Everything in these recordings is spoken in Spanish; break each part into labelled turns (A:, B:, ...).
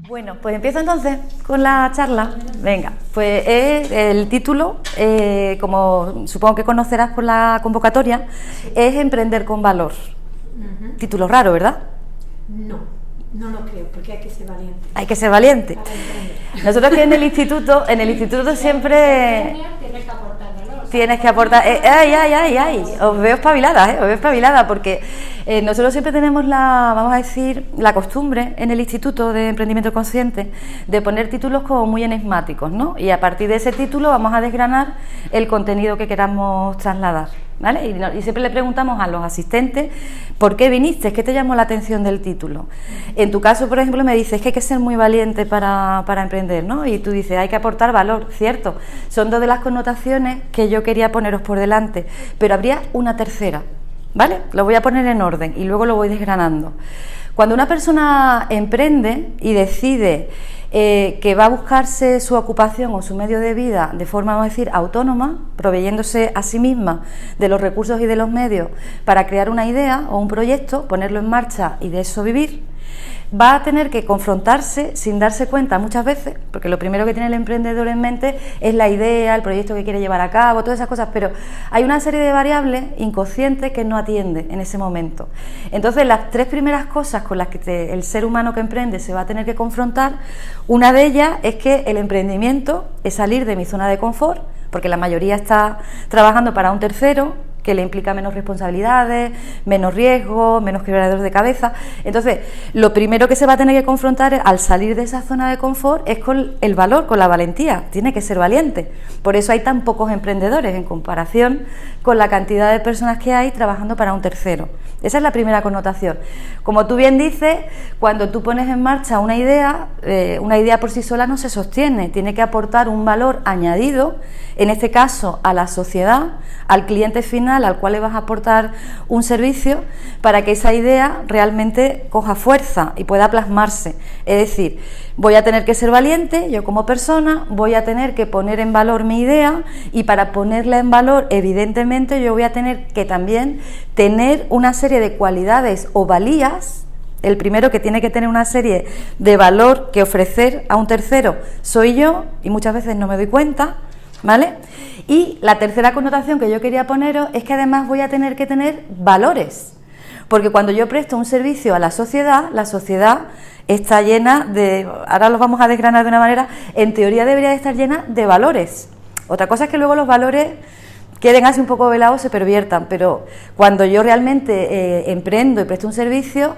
A: Bueno, pues empiezo entonces con la charla. Venga, pues el título, como supongo que conocerás por la convocatoria, es Emprender con Valor. Título raro, ¿verdad?
B: No, no lo creo, porque hay que ser valiente.
A: Hay que ser valiente. Nosotros que en el instituto siempre... Tienes que aportar. ¡Ay! Os veo espabilada, porque nosotros siempre tenemos vamos a decir, la costumbre en el Instituto de Emprendimiento Consciente de poner títulos como muy enigmáticos, ¿no? Y a partir de ese título vamos a desgranar el contenido que queramos trasladar, ¿vale? Y siempre le preguntamos a los asistentes, ¿por qué viniste? ¿Qué te llamó la atención del título? En tu caso, por ejemplo, me dices que hay que ser muy valiente para emprender, ¿no? Y tú dices, hay que aportar valor, cierto. Son dos de las connotaciones que yo quería poneros por delante, pero habría una tercera, ¿vale? Lo voy a poner en orden y luego lo voy desgranando. Cuando una persona emprende y decide que va a buscarse su ocupación o su medio de vida de forma, vamos a decir, autónoma, proveyéndose a sí misma de los recursos y de los medios para crear una idea o un proyecto, ponerlo en marcha y de eso vivir, va a tener que confrontarse sin darse cuenta muchas veces, porque lo primero que tiene el emprendedor en mente es la idea, el proyecto que quiere llevar a cabo, todas esas cosas, pero hay una serie de variables inconscientes que no atiende en ese momento. Entonces, las tres primeras cosas con las que el ser humano que emprende se va a tener que confrontar, una de ellas es que el emprendimiento es salir de mi zona de confort, porque la mayoría está trabajando para un tercero, que le implica menos responsabilidades, menos riesgos, menos quebraderos de cabeza. Entonces, lo primero que se va a tener que confrontar al salir de esa zona de confort es con el valor, con la valentía. Tiene que ser valiente. Por eso hay tan pocos emprendedores en comparación con la cantidad de personas que hay trabajando para un tercero. Esa es la primera connotación. Como tú bien dices, cuando tú pones en marcha una idea por sí sola no se sostiene. Tiene que aportar un valor añadido, en este caso a la sociedad, al cliente final, al cual le vas a aportar un servicio para que esa idea realmente coja fuerza y pueda plasmarse. Es decir, voy a tener que ser valiente, yo como persona, voy a tener que poner en valor mi idea y para ponerla en valor, evidentemente, yo voy a tener que también tener una serie de cualidades o valías. El primero que tiene que tener una serie de valor que ofrecer a un tercero soy yo y muchas veces no me doy cuenta, ¿vale? Y la tercera connotación que yo quería poneros es que además voy a tener que tener valores, porque cuando yo presto un servicio a la sociedad está llena de, ahora los vamos a desgranar de una manera, en teoría debería de estar llena de valores. Otra cosa es que luego los valores queden así un poco velados, se perviertan, pero cuando yo realmente emprendo y presto un servicio,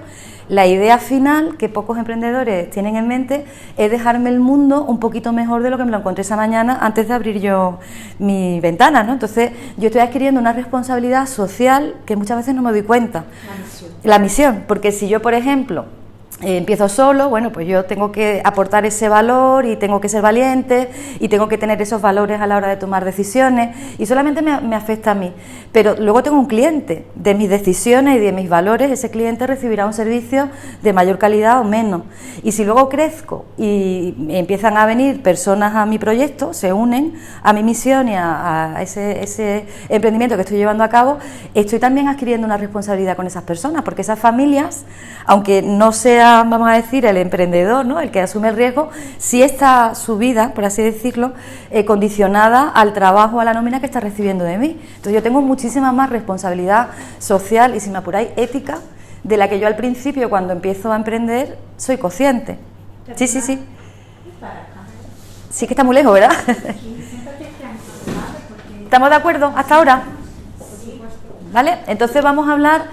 A: la idea final que pocos emprendedores tienen en mente es dejarme el mundo un poquito mejor de lo que me lo encontré esa mañana antes de abrir yo mi ventana, ¿no? Entonces yo estoy adquiriendo una responsabilidad social que muchas veces no me doy cuenta. La misión, porque si yo, por ejemplo, empiezo solo, bueno, pues yo tengo que aportar ese valor y tengo que ser valiente y tengo que tener esos valores a la hora de tomar decisiones y solamente me afecta a mí, pero luego tengo un cliente, de mis decisiones y de mis valores ese cliente recibirá un servicio de mayor calidad o menos, y si luego crezco y empiezan a venir personas a mi proyecto, se unen a mi misión y a ese emprendimiento que estoy llevando a cabo, estoy también adquiriendo una responsabilidad con esas personas, porque esas familias, aunque no sea, vamos a decir, el emprendedor, ¿no?, el que asume el riesgo, sí está su vida, por así decirlo, condicionada al trabajo, a la nómina que está recibiendo de mí. Entonces yo tengo muchísima más responsabilidad social y, si me apuráis, ética, de la que yo al principio, cuando empiezo a emprender, soy consciente. Sí. Sí que está muy lejos, ¿verdad? ¿Estamos de acuerdo hasta ahora? ¿Vale? Entonces vamos a hablar,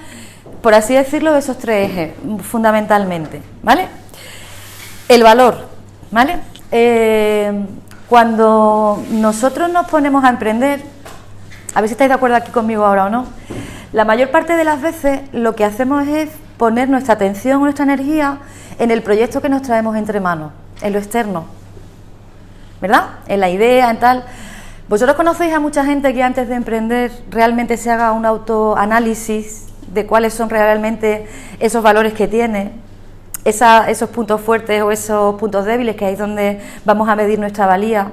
A: por así decirlo, de esos tres ejes, fundamentalmente, ¿vale? El valor, ¿vale? Cuando nosotros nos ponemos a emprender, a ver si estáis de acuerdo aquí conmigo ahora o no, la mayor parte de las veces lo que hacemos es poner nuestra atención, nuestra energía en el proyecto que nos traemos entre manos, en lo externo, ¿verdad? En la idea, en tal. ¿Vosotros conocéis a mucha gente que antes de emprender realmente se haga un autoanálisis de cuáles son realmente esos valores que tiene, esos puntos fuertes o esos puntos débiles, que ahí es donde vamos a medir nuestra valía,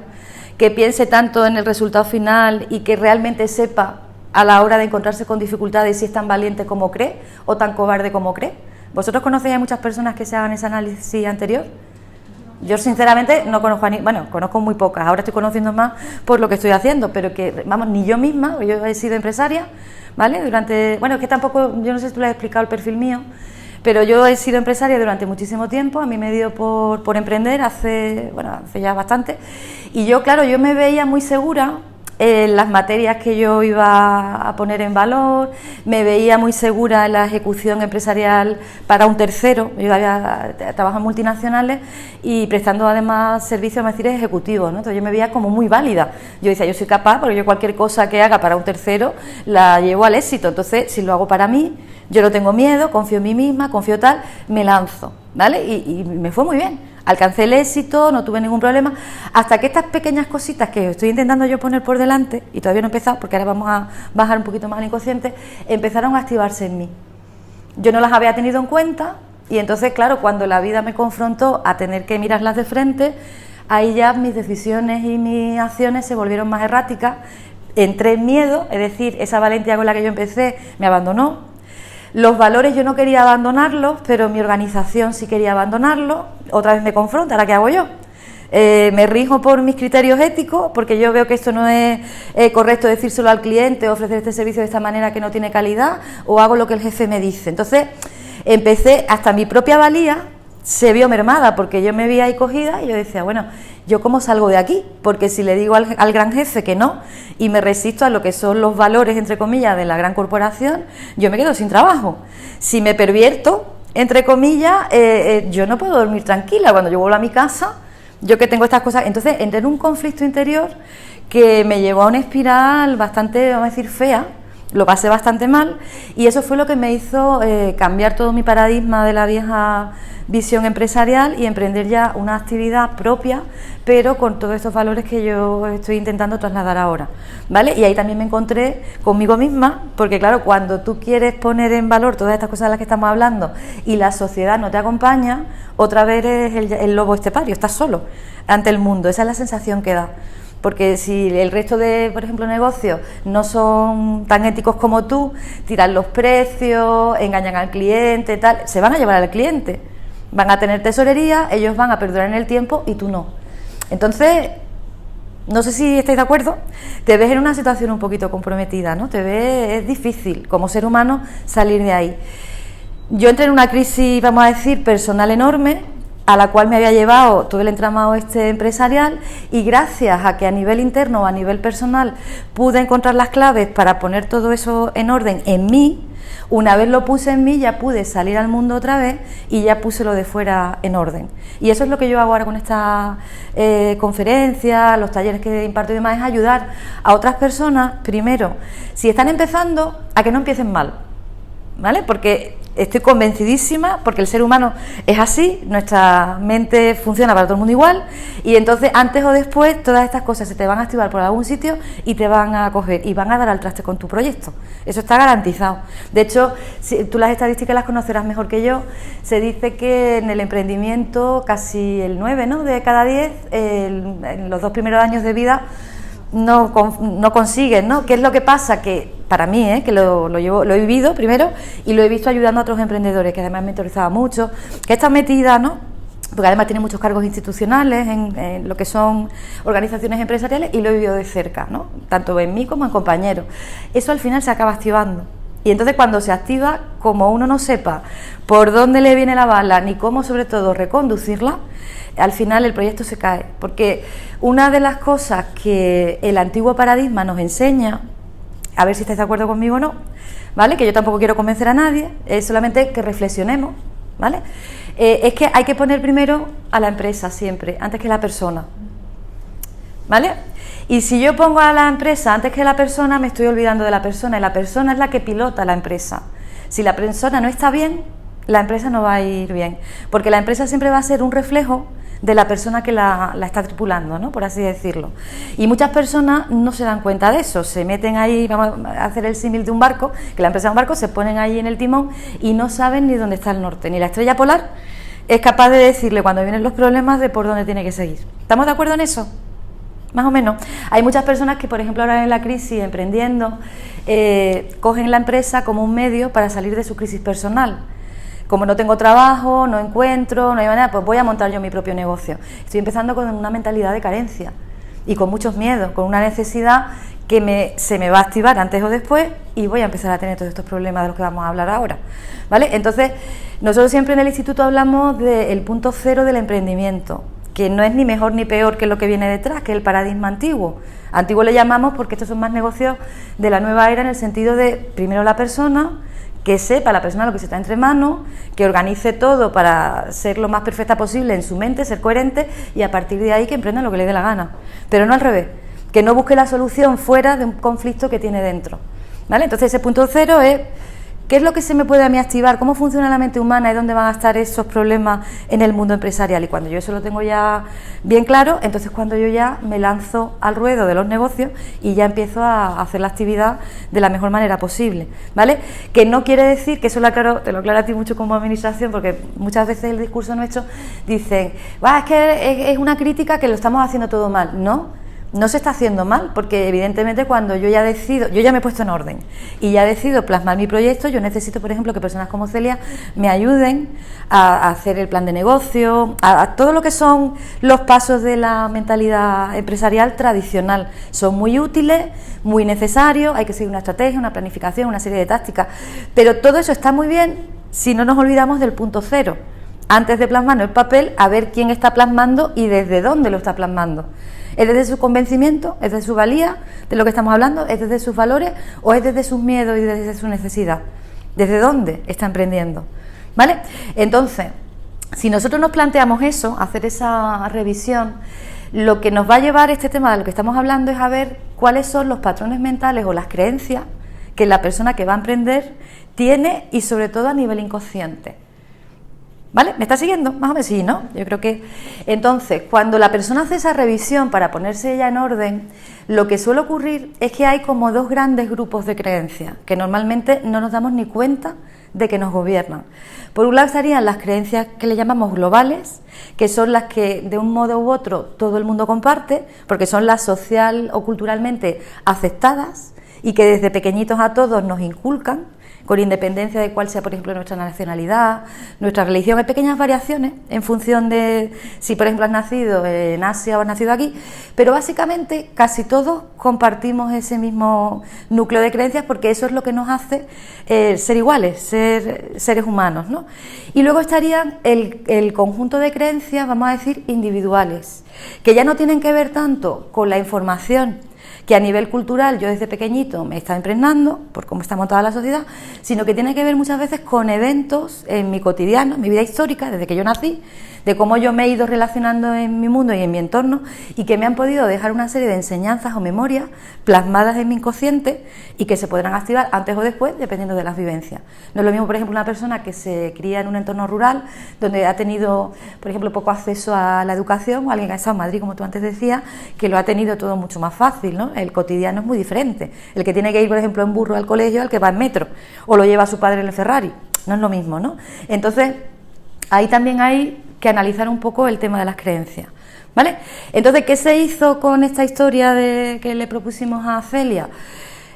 A: que piense tanto en el resultado final y que realmente sepa a la hora de encontrarse con dificultades si es tan valiente como cree o tan cobarde como cree? ¿Vosotros conocéis a muchas personas que se hagan ese análisis anterior? Yo sinceramente no conozco bueno, conozco muy pocas, ahora estoy conociendo más por lo que estoy haciendo, pero que, vamos, ni yo misma, yo he sido empresaria, ¿vale? Bueno, es que tampoco, yo no sé si tú le has explicado el perfil mío, pero yo he sido empresaria durante muchísimo tiempo, a mí me dio por emprender hace ya bastante, y yo, claro, yo me veía muy segura en las materias que yo iba a poner en valor, me veía muy segura en la ejecución empresarial para un tercero. Yo había trabajado en multinacionales y prestando además servicios ejecutivos, ¿no? Entonces yo me veía como muy válida. Yo decía, yo soy capaz, porque yo cualquier cosa que haga para un tercero la llevo al éxito. Entonces, si lo hago para mí, yo no tengo miedo, confío en mí misma, confío tal, me lanzo, ¿vale? Y me fue muy bien. Alcancé el éxito, no tuve ningún problema, hasta que estas pequeñas cositas que estoy intentando yo poner por delante, y todavía no he empezado, porque ahora vamos a bajar un poquito más al inconsciente, empezaron a activarse en mí. Yo no las había tenido en cuenta, y entonces, claro, cuando la vida me confrontó a tener que mirarlas de frente, ahí ya mis decisiones y mis acciones se volvieron más erráticas, entré en miedo, es decir, esa valentía con la que yo empecé me abandonó. Los valores yo no quería abandonarlos, pero mi organización sí quería abandonarlos. Otra vez me confronta, ¿ahora qué hago yo? Me rijo por mis criterios éticos, porque yo veo que esto no es correcto decírselo al cliente, ofrecer este servicio de esta manera que no tiene calidad, o hago lo que el jefe me dice. Entonces empecé, hasta mi propia valía se vio mermada, porque yo me vi ahí cogida y yo decía, bueno, ¿yo cómo salgo de aquí? Porque si le digo al gran jefe que no y me resisto a lo que son los valores, entre comillas, de la gran corporación, yo me quedo sin trabajo. Si me pervierto, entre comillas, yo no puedo dormir tranquila cuando yo vuelvo a mi casa, yo que tengo estas cosas. Entonces entré en un conflicto interior que me llevó a una espiral bastante, vamos a decir, fea. Lo pasé bastante mal y eso fue lo que me hizo cambiar todo mi paradigma de la vieja visión empresarial y emprender ya una actividad propia, pero con todos estos valores que yo estoy intentando trasladar ahora, ¿vale? Y ahí también me encontré conmigo misma, porque claro, cuando tú quieres poner en valor todas estas cosas de las que estamos hablando y la sociedad no te acompaña, otra vez eres el lobo estepario, estás solo ante el mundo, esa es la sensación que da. Porque si el resto de, por ejemplo, negocios no son tan éticos como tú, tiran los precios, engañan al cliente, tal, se van a llevar al cliente. Van a tener tesorería, ellos van a perdurar en el tiempo y tú no. Entonces, no sé si estáis de acuerdo, te ves en una situación un poquito comprometida, ¿no? Es difícil como ser humano salir de ahí. Yo entré en una crisis, vamos a decir, personal enorme, a la cual me había llevado todo el entramado empresarial, y gracias a que a nivel interno o a nivel personal pude encontrar las claves para poner todo eso en orden en mí, una vez lo puse en mí ya pude salir al mundo otra vez y ya puse lo de fuera en orden. Y eso es lo que yo hago ahora con esta conferencia, los talleres que imparto y demás, es ayudar a otras personas, primero, si están empezando, a que no empiecen mal, ¿vale? Porque estoy convencidísima, porque el ser humano es así, nuestra mente funciona para todo el mundo igual, y entonces antes o después todas estas cosas se te van a activar por algún sitio y te van a coger y van a dar al traste con tu proyecto. Eso está garantizado. De hecho, si tú las estadísticas las conocerás mejor que yo, se dice que en el emprendimiento casi el 9, ¿no?, de cada 10 en los 2 primeros años de vida no consiguen, ¿no? ¿Qué es lo que pasa? Que para mí, que lo he vivido primero y lo he visto ayudando a otros emprendedores, que además me mentorizaba mucho, que está metida, ¿no? Porque además tiene muchos cargos institucionales en lo que son organizaciones empresariales, y lo he vivido de cerca, ¿no? Tanto en mí como en compañeros. Eso al final se acaba activando. Y entonces cuando se activa, como uno no sepa por dónde le viene la bala, ni cómo sobre todo reconducirla, al final el proyecto se cae. Porque una de las cosas que el antiguo paradigma nos enseña, a ver si estáis de acuerdo conmigo o no, ¿vale?, que yo tampoco quiero convencer a nadie, es solamente que reflexionemos, ¿vale?, es que hay que poner primero a la empresa siempre, antes que la persona, ¿vale? Y si yo pongo a la empresa antes que la persona, me estoy olvidando de la persona, y la persona es la que pilota la empresa. Si la persona no está bien, la empresa no va a ir bien, porque la empresa siempre va a ser un reflejo de la persona que la está tripulando, ¿no?, por así decirlo. Y muchas personas no se dan cuenta de eso, se meten ahí, vamos a hacer el símil de un barco, que la empresa es un barco, se ponen ahí en el timón y no saben ni dónde está el norte, ni la estrella polar es capaz de decirle cuando vienen los problemas de por dónde tiene que seguir. ¿Estamos de acuerdo en eso? Más o menos. Hay muchas personas que, por ejemplo, ahora en la crisis, emprendiendo, cogen la empresa como un medio para salir de su crisis personal. como no tengo trabajo, no encuentro, no hay manera, pues voy a montar yo mi propio negocio. Estoy empezando con una mentalidad de carencia y con muchos miedos, con una necesidad que se me va a activar antes o después y voy a empezar a tener todos estos problemas de los que vamos a hablar ahora, ¿vale? Entonces, nosotros siempre en el instituto hablamos del punto cero del emprendimiento, que no es ni mejor ni peor que lo que viene detrás, que es el paradigma antiguo. Antiguo le llamamos porque estos son más negocios de la nueva era en el sentido de, primero la persona, que sepa la persona lo que se está entre manos, que organice todo para ser lo más perfecta posible en su mente, ser coherente y a partir de ahí que emprenda lo que le dé la gana, pero no al revés, que no busque la solución fuera de un conflicto que tiene dentro, ¿vale? Entonces ese punto cero es ¿qué es lo que se me puede a mí activar? ¿Cómo funciona la mente humana y dónde van a estar esos problemas en el mundo empresarial? Y cuando yo eso lo tengo ya bien claro, entonces cuando yo ya me lanzo al ruedo de los negocios y ya empiezo a hacer la actividad de la mejor manera posible, ¿vale? Que no quiere decir, que eso lo aclaro, te lo aclaro a ti mucho como administración, porque muchas veces el discurso nuestro dicen, es que es una crítica que lo estamos haciendo todo mal. No se está haciendo mal, porque evidentemente cuando yo ya decido, yo ya me he puesto en orden y ya decido plasmar mi proyecto, yo necesito, por ejemplo, que personas como Celia me ayuden a hacer el plan de negocio, a todo lo que son los pasos de la mentalidad empresarial tradicional. Son muy útiles, muy necesarios, hay que seguir una estrategia, una planificación, una serie de tácticas, pero todo eso está muy bien si no nos olvidamos del punto cero. Antes de plasmar el papel, a ver quién está plasmando y desde dónde lo está plasmando. ¿Es desde su convencimiento? ¿Es desde su valía de lo que estamos hablando? ¿Es desde sus valores? ¿O es desde sus miedos y desde su necesidad? ¿Desde dónde está emprendiendo? ¿Vale? Entonces, si nosotros nos planteamos eso, hacer esa revisión, lo que nos va a llevar este tema de lo que estamos hablando es a ver cuáles son los patrones mentales o las creencias que la persona que va a emprender tiene y sobre todo a nivel inconsciente. ¿Vale? ¿Me está siguiendo? Más o menos sí, ¿no? Yo creo que... Entonces, cuando la persona hace esa revisión para ponerse ya en orden, lo que suele ocurrir es que hay como dos grandes grupos de creencias, que normalmente no nos damos ni cuenta de que nos gobiernan. Por un lado estarían las creencias que le llamamos globales, que son las que de un modo u otro todo el mundo comparte, porque son las social o culturalmente aceptadas y que desde pequeñitos a todos nos inculcan, con independencia de cuál sea, por ejemplo, nuestra nacionalidad, nuestra religión. Hay pequeñas variaciones en función de si, por ejemplo, has nacido en Asia o has nacido aquí, pero básicamente casi todos compartimos ese mismo núcleo de creencias porque eso es lo que nos hace ser iguales, ser seres humanos, ¿no? Y luego estarían el conjunto de creencias, vamos a decir, individuales, que ya no tienen que ver tanto con la información que a nivel cultural yo desde pequeñito me está impregnando, por cómo está montada la sociedad, sino que tiene que ver muchas veces con eventos en mi cotidiano, en mi vida histórica, desde que yo nací, de cómo yo me he ido relacionando en mi mundo y en mi entorno y que me han podido dejar una serie de enseñanzas o memorias plasmadas en mi inconsciente y que se podrán activar antes o después dependiendo de las vivencias. No es lo mismo, por ejemplo, una persona que se cría en un entorno rural donde ha tenido, por ejemplo, poco acceso a la educación, o alguien que ha estado en Madrid, como tú antes decías, que lo ha tenido todo mucho más fácil, ¿no? El cotidiano es muy diferente. El que tiene que ir, por ejemplo, en burro al colegio al que va en metro o lo lleva a su padre en el Ferrari. No es lo mismo, ¿no? Entonces, ahí también hay que analizar un poco el tema de las creencias, ¿vale? Entonces, ¿qué se hizo con esta historia que le propusimos a Celia?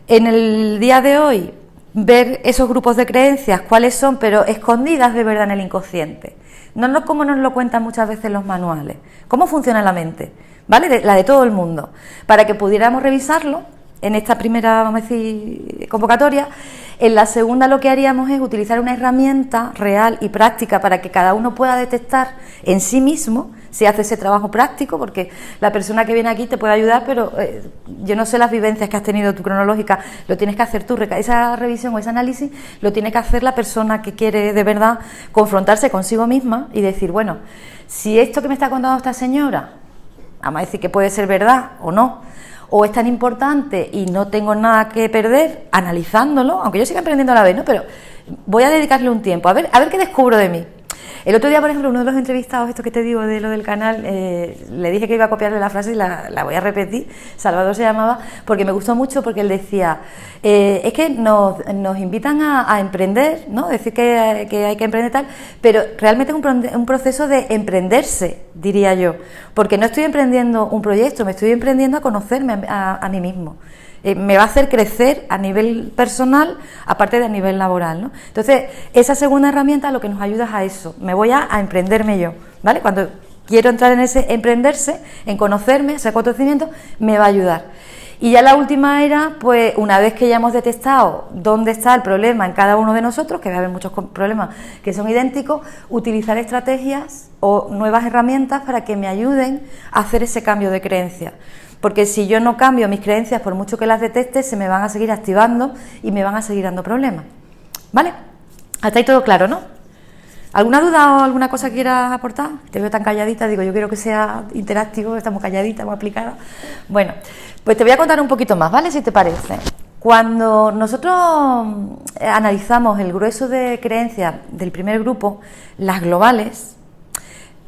A: En el día de hoy, ver esos grupos de creencias, cuáles son, pero escondidas de verdad en el inconsciente. No como nos lo cuentan muchas veces los manuales. ¿Cómo funciona la mente? ¿Vale? La de todo el mundo. Para que pudiéramos revisarlo en esta primera, vamos a decir, convocatoria. En la segunda lo que haríamos es utilizar una herramienta real y práctica para que cada uno pueda detectar en sí mismo si hace ese trabajo práctico, porque la persona que viene aquí te puede ayudar, pero yo no sé las vivencias que has tenido tú cronológicas, lo tienes que hacer tú, esa revisión o ese análisis lo tiene que hacer la persona que quiere de verdad confrontarse consigo misma y decir, bueno, si esto que me está contando esta señora, vamos a decir que puede ser verdad o no, o es tan importante y no tengo nada que perder analizándolo, aunque yo siga aprendiendo a la vez, ¿no? Pero voy a dedicarle un tiempo, a ver qué descubro de mí. El otro día, por ejemplo, uno de los entrevistados, esto que te digo de lo del canal, le dije que iba a copiarle la frase y la voy a repetir. Salvador se llamaba, porque me gustó mucho, porque él decía, es que nos invitan a emprender, ¿no? Decir que hay que emprender tal, pero realmente es un proceso de emprenderse, diría yo, porque no estoy emprendiendo un proyecto, me estoy emprendiendo a conocerme a mí mismo. me va a hacer crecer a nivel personal, aparte de a nivel laboral, ¿no? Entonces, esa segunda herramienta lo que nos ayuda es a eso, me voy a emprenderme yo, ¿vale? Cuando quiero entrar en ese emprenderse, en conocerme, ese conocimiento, me va a ayudar. Y ya la última era, pues, una vez que ya hemos detectado dónde está el problema en cada uno de nosotros, que va a haber muchos problemas que son idénticos, utilizar estrategias o nuevas herramientas para que me ayuden a hacer ese cambio de creencia. Porque si yo no cambio mis creencias, por mucho que las detecte, se me van a seguir activando y me van a seguir dando problemas. ¿Vale? Hasta ahí todo claro, ¿no? ¿Alguna duda o alguna cosa que quieras aportar? Te veo tan calladita, digo, yo quiero que sea interactivo, estamos calladitas, muy aplicadas. Bueno, pues te voy a contar un poquito más, ¿vale? Si te parece. Cuando nosotros analizamos el grueso de creencias del primer grupo, las globales,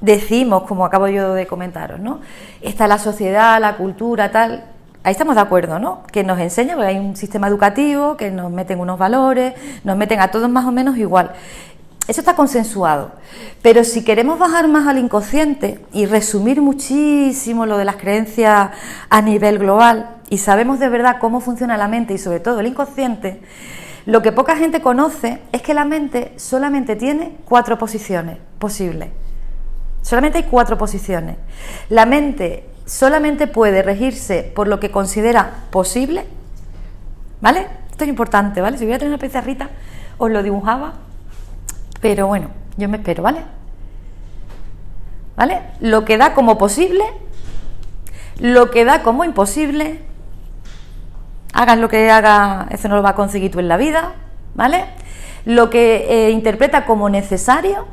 A: decimos, como acabo yo de comentaros, ¿no? Está la sociedad, la cultura, tal. Ahí estamos de acuerdo, ¿no? Que nos enseña, porque hay un sistema educativo, que nos meten unos valores, nos meten a todos más o menos igual. Eso está consensuado. Pero si queremos bajar más al inconsciente y resumir muchísimo lo de las creencias a nivel global, y sabemos de verdad cómo funciona la mente y sobre todo el inconsciente, lo que poca gente conoce es que la mente solamente tiene 4 posiciones posibles. Solamente hay 4 posiciones. La mente solamente puede regirse por lo que considera posible, ¿vale? Esto es importante, ¿vale? Si hubiera tenido una pizarrita, os lo dibujaba, pero bueno, yo me espero, ¿vale? ¿Vale? Lo que da como posible, lo que da como imposible, hagas lo que hagas, eso no lo vas a conseguir tú en la vida, ¿vale? Lo que interpreta como necesario,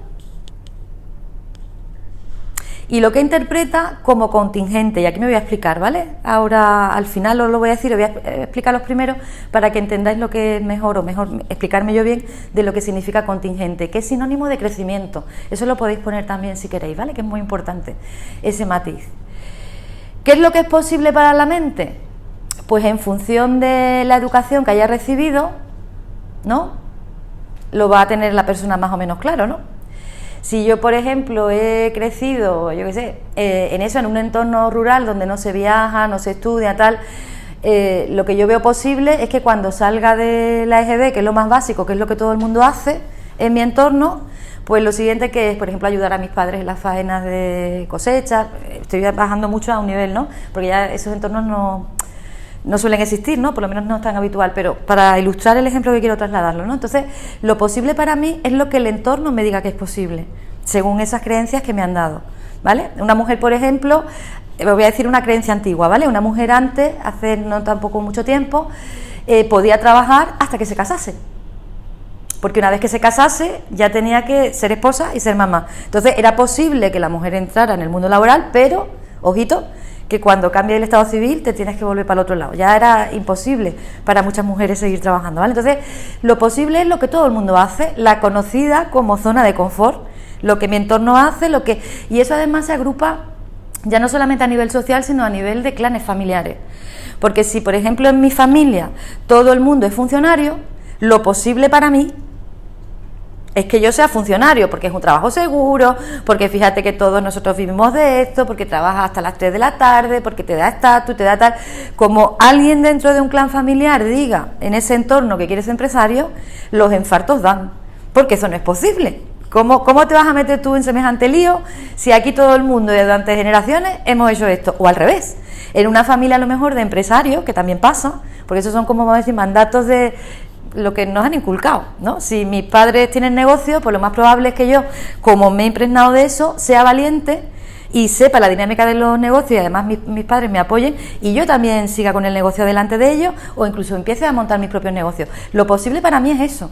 A: y lo que interpreta como contingente, y aquí me voy a explicar, ¿vale? Ahora al final os lo voy a decir, os voy a explicar los primeros para que entendáis lo que es mejor, o mejor explicarme yo bien de lo que significa contingente, que es sinónimo de crecimiento. Eso lo podéis poner también si queréis, ¿vale? Que es muy importante ese matiz. ¿Qué es lo que es posible para la mente? Pues en función de la educación que haya recibido, ¿no? Lo va a tener la persona más o menos claro, ¿no? Si yo, por ejemplo, he crecido, yo qué sé, en eso, en un entorno rural donde no se viaja, no se estudia, tal, lo que yo veo posible es que cuando salga de la EGB, que es lo más básico, que es lo que todo el mundo hace en mi entorno, pues lo siguiente que es, por ejemplo, ayudar a mis padres en las faenas de cosecha. Estoy bajando mucho a un nivel, ¿no? Porque ya esos entornos no suelen existir, ¿no? Por lo menos no es tan habitual, pero para ilustrar el ejemplo que quiero trasladarlo, ¿no? Entonces, lo posible para mí es lo que el entorno me diga que es posible, según esas creencias que me han dado, ¿vale? Una mujer, por ejemplo, voy a decir una creencia antigua, ¿vale? Una mujer antes, hace no tampoco mucho tiempo, podía trabajar hasta que se casase, porque una vez que se casase ya tenía que ser esposa y ser mamá. Entonces, era posible que la mujer entrara en el mundo laboral, pero, ojito, que cuando cambia el estado civil te tienes que volver para el otro lado. Ya era imposible para muchas mujeres seguir trabajando, ¿vale? Entonces, lo posible es lo que todo el mundo hace, la conocida como zona de confort, lo que mi entorno hace, y eso además se agrupa ya no solamente a nivel social, sino a nivel de clanes familiares. Porque si, por ejemplo, en mi familia todo el mundo es funcionario, lo posible para mí es que yo sea funcionario, porque es un trabajo seguro, porque fíjate que todos nosotros vivimos de esto, porque trabajas hasta las 3 de la tarde, porque te da estatus, te da tal. Como alguien dentro de un clan familiar diga en ese entorno que quieres ser empresario, los infartos dan, porque eso no es posible. ¿Cómo te vas a meter tú en semejante lío si aquí todo el mundo durante generaciones hemos hecho esto? O al revés, en una familia a lo mejor de empresarios, que también pasa, porque esos son, como vamos a decir, mandatos de lo que nos han inculcado, ¿no? Si mis padres tienen negocio, pues lo más probable es que yo, como me he impregnado de eso, sea valiente y sepa la dinámica de los negocios, y además mis padres me apoyen y yo también siga con el negocio delante de ellos, o incluso empiece a montar mis propios negocios. Lo posible para mí es eso,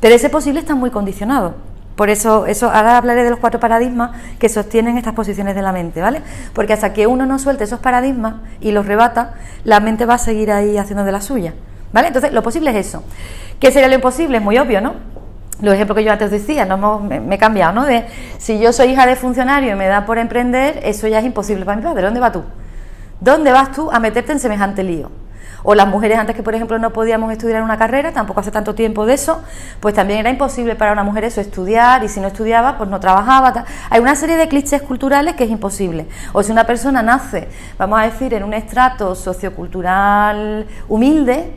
A: pero ese posible está muy condicionado. Por eso ahora hablaré de los 4 paradigmas que sostienen estas posiciones de la mente, ¿vale? Porque hasta que uno no suelte esos paradigmas y los rebata, la mente va a seguir ahí haciendo de la suya, ¿vale? Entonces, lo posible es eso. ¿Qué sería lo imposible? Es muy obvio, ¿no? Los ejemplos que yo antes decía, me he cambiado, ¿no? De si yo soy hija de funcionario y me da por emprender, eso ya es imposible para mi padre. ¿Dónde vas tú? ¿Dónde vas tú a meterte en semejante lío? O las mujeres antes que, por ejemplo, no podíamos estudiar una carrera, tampoco hace tanto tiempo de eso, pues también era imposible para una mujer eso, estudiar, y si no estudiaba, pues no trabajaba. Hay una serie de clichés culturales que es imposible. O si una persona nace, vamos a decir, en un estrato sociocultural humilde,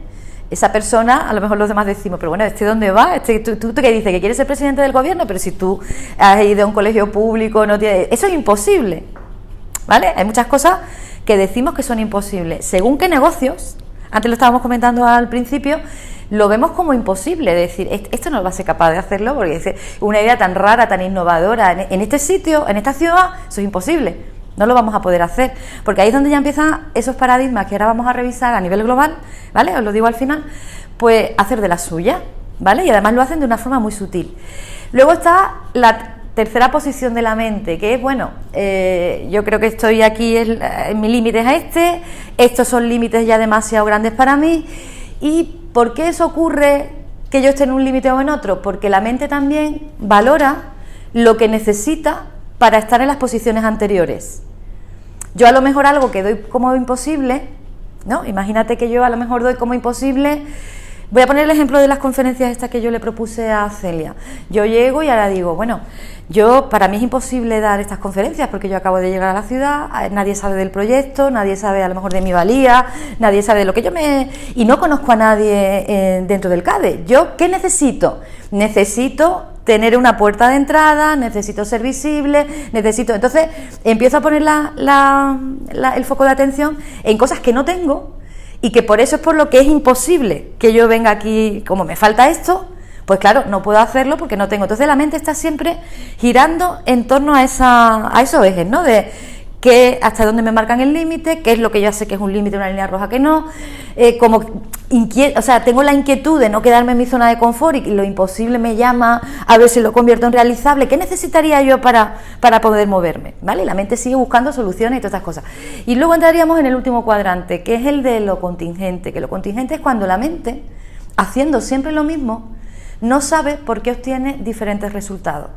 A: esa persona, a lo mejor los demás decimos, pero bueno, ¿dónde va? ¿Tú qué dices? ¿Que quieres ser presidente del gobierno? Pero si tú has ido a un colegio público, no tiene... Eso es imposible, ¿vale? Hay muchas cosas que decimos que son imposibles. Según qué negocios, antes lo estábamos comentando al principio, lo vemos como imposible, es decir, esto no va a ser capaz de hacerlo, porque es una idea tan rara, tan innovadora, en este sitio, en esta ciudad, eso es imposible. No lo vamos a poder hacer, porque ahí es donde ya empiezan esos paradigmas que ahora vamos a revisar a nivel global, ¿vale? Os lo digo al final, pues hacer de la suya, ¿vale? Y además lo hacen de una forma muy sutil. Luego está la tercera posición de la mente, que es, bueno, yo creo que estoy aquí, en mi límite es estos son límites ya demasiado grandes para mí. ¿Y por qué eso ocurre, que yo esté en un límite o en otro? Porque la mente también valora lo que necesita para estar en las posiciones anteriores. Yo a lo mejor algo que doy como imposible, ¿no? Imagínate que yo a lo mejor doy como imposible. Voy a poner el ejemplo de las conferencias estas que yo le propuse a Celia. Yo llego y ahora digo, bueno, para mí es imposible dar estas conferencias porque yo acabo de llegar a la ciudad, nadie sabe del proyecto, nadie sabe a lo mejor de mi valía, nadie sabe de lo que y no conozco a nadie dentro del CADE. ¿Yo qué necesito? Necesito tener una puerta de entrada, necesito ser visible, Entonces empiezo a poner el foco de atención en cosas que no tengo, y que por eso es por lo que es imposible que yo venga aquí, como me falta esto, pues claro, no puedo hacerlo porque no tengo. Entonces la mente está siempre girando en torno a esos ejes, ¿no? De hasta dónde me marcan el límite, qué es lo que yo sé que es un límite, una línea roja que no, tengo la inquietud de no quedarme en mi zona de confort y lo imposible me llama a ver si lo convierto en realizable. ¿Qué necesitaría yo para poder moverme? ¿Vale? La mente sigue buscando soluciones y todas estas cosas. Y luego entraríamos en el último cuadrante, que es el de lo contingente, que lo contingente es cuando la mente, haciendo siempre lo mismo, no sabe por qué obtiene diferentes resultados.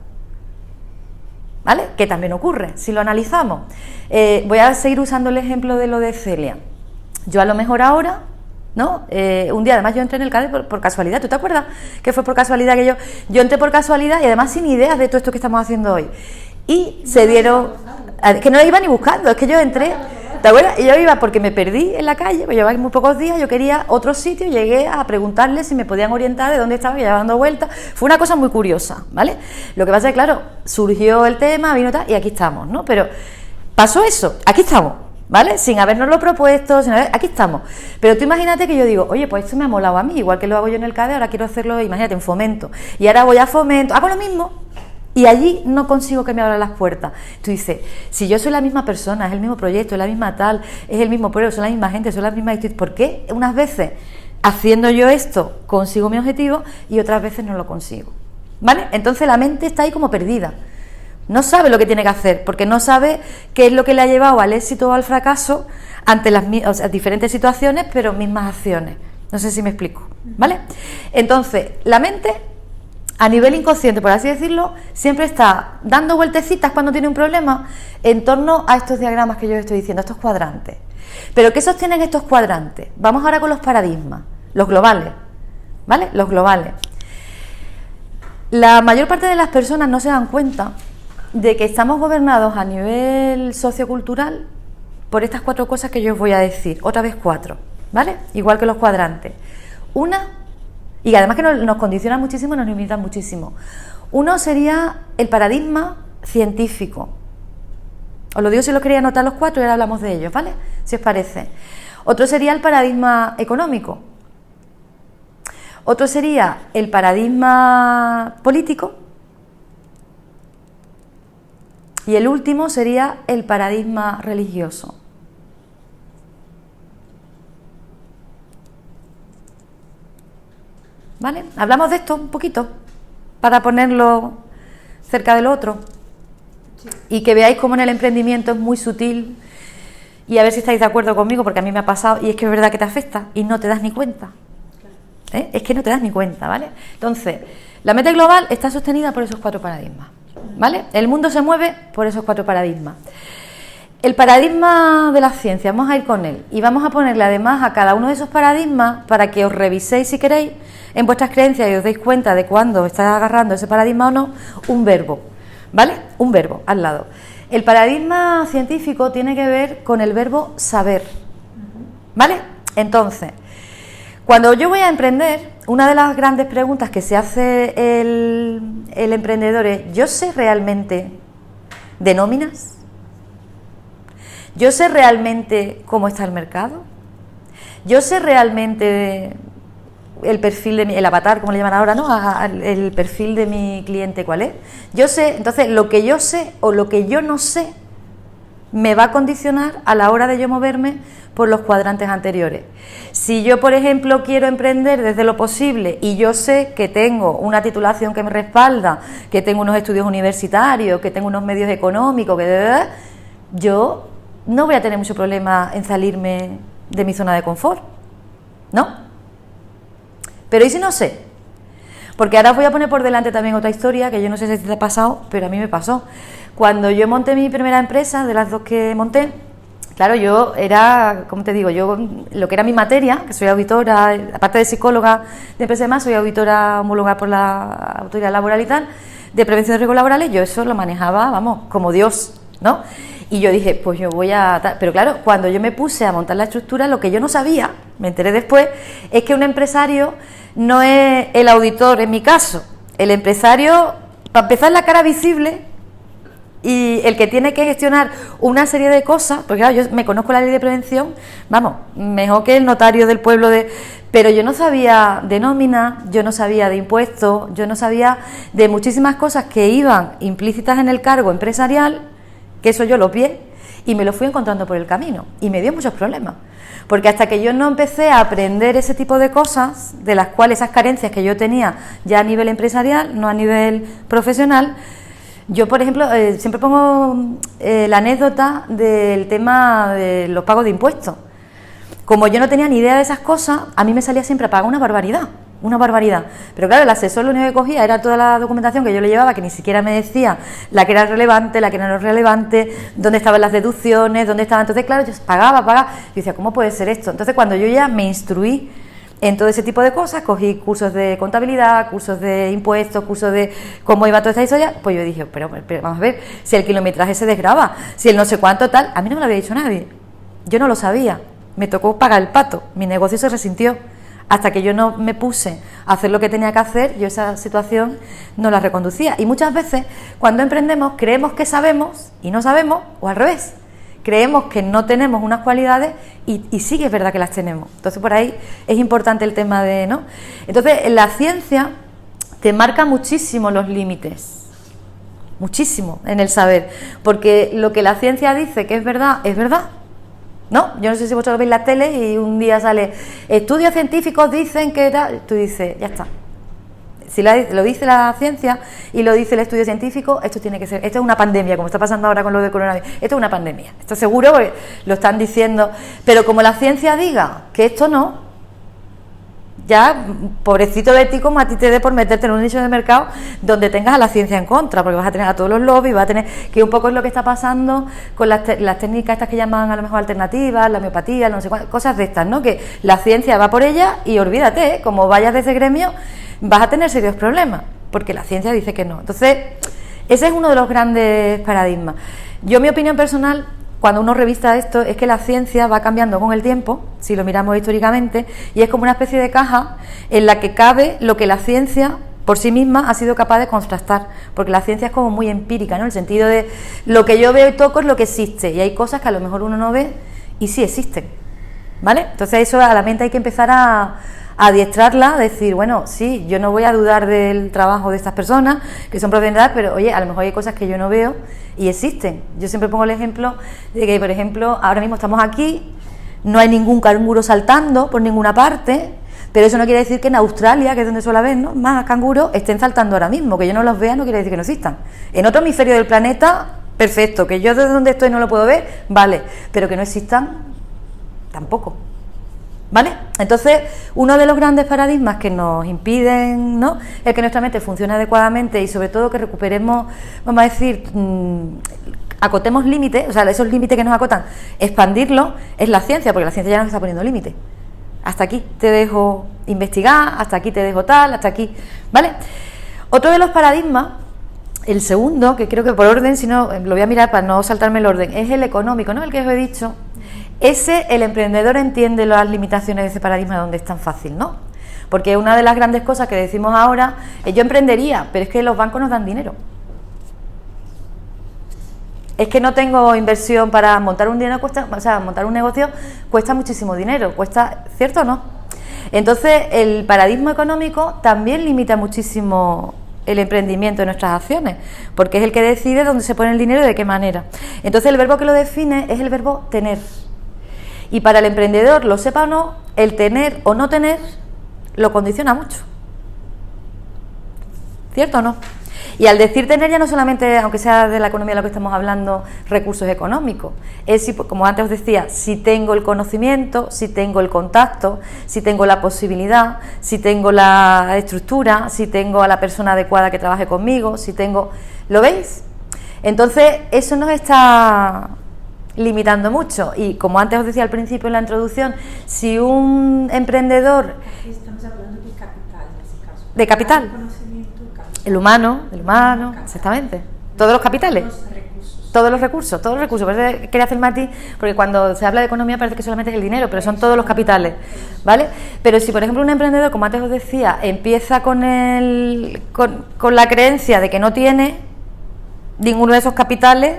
A: ¿Vale? Que también ocurre, si lo analizamos. Voy a seguir usando el ejemplo de lo de Celia. Yo a lo mejor ahora, ¿no? Un día, además yo entré en el CADE por casualidad. ¿Tú te acuerdas que fue por casualidad que yo entré por casualidad y además sin ideas de todo esto que estamos haciendo hoy? Y se dieron... que no la iba ni buscando, es que yo entré... ¿Te acuerdas? Y yo iba porque me perdí en la calle, pues llevaba muy pocos días, yo quería otro sitio, llegué a preguntarles si me podían orientar de dónde estaba, que llevaba dando vueltas. Fue una cosa muy curiosa, ¿vale? Lo que pasa es que, claro, surgió el tema, vino tal, y aquí estamos, ¿no? Pero pasó eso, aquí estamos, ¿vale? Sin habernoslo propuesto, aquí estamos. Pero tú imagínate que yo digo, oye, pues esto me ha molado a mí, igual que lo hago yo en el CADE, ahora quiero hacerlo, imagínate, en Fomento. Y ahora voy a Fomento, hago lo mismo. Y allí no consigo que me abran las puertas. Tú dices, si yo soy la misma persona, es el mismo proyecto, es la misma tal, es el mismo pueblo, son la misma gente, son las mismas instituciones, ¿por qué unas veces haciendo yo esto consigo mi objetivo y otras veces no lo consigo? ¿Vale? Entonces la mente está ahí como perdida. No sabe lo que tiene que hacer, porque no sabe qué es lo que le ha llevado al éxito o al fracaso ante las diferentes situaciones, pero mismas acciones. No sé si me explico, ¿vale? Entonces, la mente, a nivel inconsciente, por así decirlo, siempre está dando vueltecitas cuando tiene un problema en torno a estos diagramas que yo estoy diciendo, estos cuadrantes. ¿Pero qué sostienen estos cuadrantes? Vamos ahora con los paradigmas, los globales, ¿vale? Los globales. La mayor parte de las personas no se dan cuenta de que estamos gobernados a nivel sociocultural por estas 4 cosas que yo os voy a decir, otra vez 4, ¿vale? Igual que los cuadrantes. Una, y además que nos condiciona muchísimo, nos limita muchísimo. Uno sería el paradigma científico. Os lo digo si lo quería anotar los 4 y ahora hablamos de ellos, ¿vale? Si os parece. Otro sería el paradigma económico. Otro sería el paradigma político. Y el último sería el paradigma religioso. ¿Vale? Hablamos de esto un poquito para ponerlo cerca del otro. Sí. Y que veáis cómo en el emprendimiento es muy sutil, y a ver si estáis de acuerdo conmigo, porque a mí me ha pasado y es que es verdad que te afecta y no te das ni cuenta. Es que no te das ni cuenta, ¿vale? Entonces, la mente global está sostenida por esos 4 paradigmas, ¿vale? El mundo se mueve por esos 4 paradigmas. El paradigma de la ciencia, vamos a ir con él y vamos a ponerle además a cada uno de esos paradigmas para que os reviséis si queréis en vuestras creencias y os deis cuenta de cuándo está agarrando ese paradigma o no, un verbo, ¿vale? Un verbo al lado. El paradigma científico tiene que ver con el verbo saber, ¿vale? Entonces, cuando yo voy a emprender, una de las grandes preguntas que se hace el emprendedor es: ¿yo sé realmente de nóminas? ¿Yo sé realmente cómo está el mercado? ¿Yo sé realmente el perfil de el avatar, como le llaman ahora, ¿no? El perfil de mi cliente, ¿cuál es? Yo sé, entonces lo que yo sé o lo que yo no sé me va a condicionar a la hora de yo moverme por los cuadrantes anteriores. Si yo, por ejemplo, quiero emprender desde lo posible y yo sé que tengo una titulación que me respalda, que tengo unos estudios universitarios, que tengo unos medios económicos, yo no voy a tener mucho problema en salirme de mi zona de confort, ¿no? Pero ¿y si no sé? Porque ahora os voy a poner por delante también otra historia que yo no sé si te ha pasado, pero a mí me pasó. Cuando yo monté mi primera empresa, de las dos que monté, claro, yo era, ¿cómo te digo? Yo, lo que era mi materia, que soy auditora, aparte de psicóloga de empresa y demás, soy auditora homologada por la Autoridad Laboral y tal, de prevención de riesgos laborales, yo eso lo manejaba, vamos, como Dios, ¿no? Y yo dije, pues yo voy a... Pero claro, cuando yo me puse a montar la estructura, lo que yo no sabía, me enteré después, es que un empresario no es el auditor, en mi caso. El empresario, para empezar, es la cara visible y el que tiene que gestionar una serie de cosas, porque claro, yo me conozco la ley de prevención, vamos, mejor que el notario del pueblo pero yo no sabía de nómina, yo no sabía de impuestos, yo no sabía de muchísimas cosas que iban implícitas en el cargo empresarial, que eso yo lo vi y me lo fui encontrando por el camino y me dio muchos problemas, porque hasta que yo no empecé a aprender ese tipo de cosas, de las cuales esas carencias que yo tenía ya a nivel empresarial, no a nivel profesional, yo, por ejemplo, siempre pongo la anécdota del tema de los pagos de impuestos. Como yo no tenía ni idea de esas cosas, a mí me salía siempre a pagar una barbaridad. Pero claro, el asesor lo único que cogía era toda la documentación que yo le llevaba, que ni siquiera me decía la que era relevante, la que no era relevante, dónde estaban las deducciones, dónde estaban. Entonces, claro, yo pagaba. Yo decía, ¿cómo puede ser esto? Entonces, cuando yo ya me instruí en todo ese tipo de cosas, cogí cursos de contabilidad, cursos de impuestos, cursos de cómo iba toda esta historia, pues yo dije, pero vamos a ver, si el kilometraje se desgrava, si el no sé cuánto tal, a mí no me lo había dicho nadie, yo no lo sabía, me tocó pagar el pato, mi negocio se resintió, hasta que yo no me puse a hacer lo que tenía que hacer, yo esa situación no la reconducía. Y muchas veces, cuando emprendemos, creemos que sabemos y no sabemos, o al revés. Creemos que no tenemos unas cualidades y sí que es verdad que las tenemos. Entonces, por ahí es importante el tema de, ¿no? Entonces, la ciencia te marca muchísimo los límites, muchísimo en el saber, porque lo que la ciencia dice que es verdad, ¿no? Yo no sé si vosotros veis la tele y un día sale, estudios científicos dicen que tal, tú dices, ya está. Si lo dice la ciencia y lo dice el estudio científico, esto tiene que ser, esto es una pandemia, como está pasando ahora con lo de coronavirus, esto es una pandemia, esto seguro, porque lo están diciendo, pero como la ciencia diga que esto no, ya, pobrecito de ti, como a ti te dé por meterte en un nicho de mercado donde tengas a la ciencia en contra, porque vas a tener a todos los lobbies, vas a tener, que un poco es lo que está pasando con las técnicas estas que llaman a lo mejor alternativas, la homeopatía, no sé cuántas, cosas de estas, ¿no? Que la ciencia va por ella y olvídate, como vayas de ese gremio, vas a tener serios problemas, porque la ciencia dice que no. Entonces, ese es uno de los grandes paradigmas. Yo, mi opinión personal, cuando uno revisa esto, es que la ciencia va cambiando con el tiempo, si lo miramos históricamente, y es como una especie de caja en la que cabe lo que la ciencia por sí misma ha sido capaz de contrastar, porque la ciencia es como muy empírica, ¿no? En el sentido de lo que yo veo y toco es lo que existe, y hay cosas que a lo mejor uno no ve y sí existen, ¿vale? Entonces eso a la mente hay que empezar a adiestrarla, decir, bueno, sí, yo no voy a dudar del trabajo de estas personas que son profesionales, pero oye, a lo mejor hay cosas que yo no veo y existen. Yo siempre pongo el ejemplo de que, por ejemplo, ahora mismo estamos aquí, no hay ningún canguro saltando por ninguna parte, pero eso no quiere decir que en Australia, que es donde suele haber, ¿no?, más canguros, estén saltando ahora mismo. Que yo no los vea no quiere decir que no existan. En otro hemisferio del planeta, perfecto, que yo desde donde estoy no lo puedo ver, vale, pero que no existan, tampoco. ¿Vale? Entonces, uno de los grandes paradigmas que nos impiden, ¿no?, es que nuestra mente funcione adecuadamente y sobre todo que recuperemos, vamos a decir, acotemos límites, o sea, esos límites que nos acotan, expandirlos, es la ciencia, porque la ciencia ya nos está poniendo límites. Hasta aquí te dejo investigar, hasta aquí te dejo tal, hasta aquí, ¿vale? Otro de los paradigmas, el segundo, que creo que por orden, si no, lo voy a mirar para no saltarme el orden, es el económico, ¿no? El que os he dicho. El emprendedor entiende las limitaciones de ese paradigma donde es tan fácil, ¿no? Porque una de las grandes cosas que decimos ahora es: yo emprendería, pero es que los bancos nos dan dinero. Es que no tengo inversión para montar un dinero, montar un negocio cuesta muchísimo dinero, cuesta, ¿cierto o no? Entonces, el paradigma económico también limita muchísimo el emprendimiento de nuestras acciones, porque es el que decide dónde se pone el dinero y de qué manera. Entonces, el verbo que lo define es el verbo tener. Y para el emprendedor, lo sepa o no, el tener o no tener lo condiciona mucho. ¿Cierto o no? Y al decir tener, ya no solamente, aunque sea de la economía de lo que estamos hablando, recursos económicos, es, si, como antes os decía, si tengo el conocimiento, si tengo el contacto, si tengo la posibilidad, si tengo la estructura, si tengo a la persona adecuada que trabaje conmigo, si tengo... ¿Lo veis? Entonces, eso nos está limitando mucho. Y como antes os decía al principio en la introducción, si un emprendedor...
B: Aquí estamos hablando de capital en ese caso.
A: ¿De capital? El humano, exactamente. Todos los capitales. Todos los recursos. Por eso quería hacer matiz, porque cuando se habla de economía parece que solamente es el dinero, pero son todos los capitales, ¿vale? Pero si, por ejemplo, un emprendedor, como antes os decía, empieza con la creencia de que no tiene ninguno de esos capitales,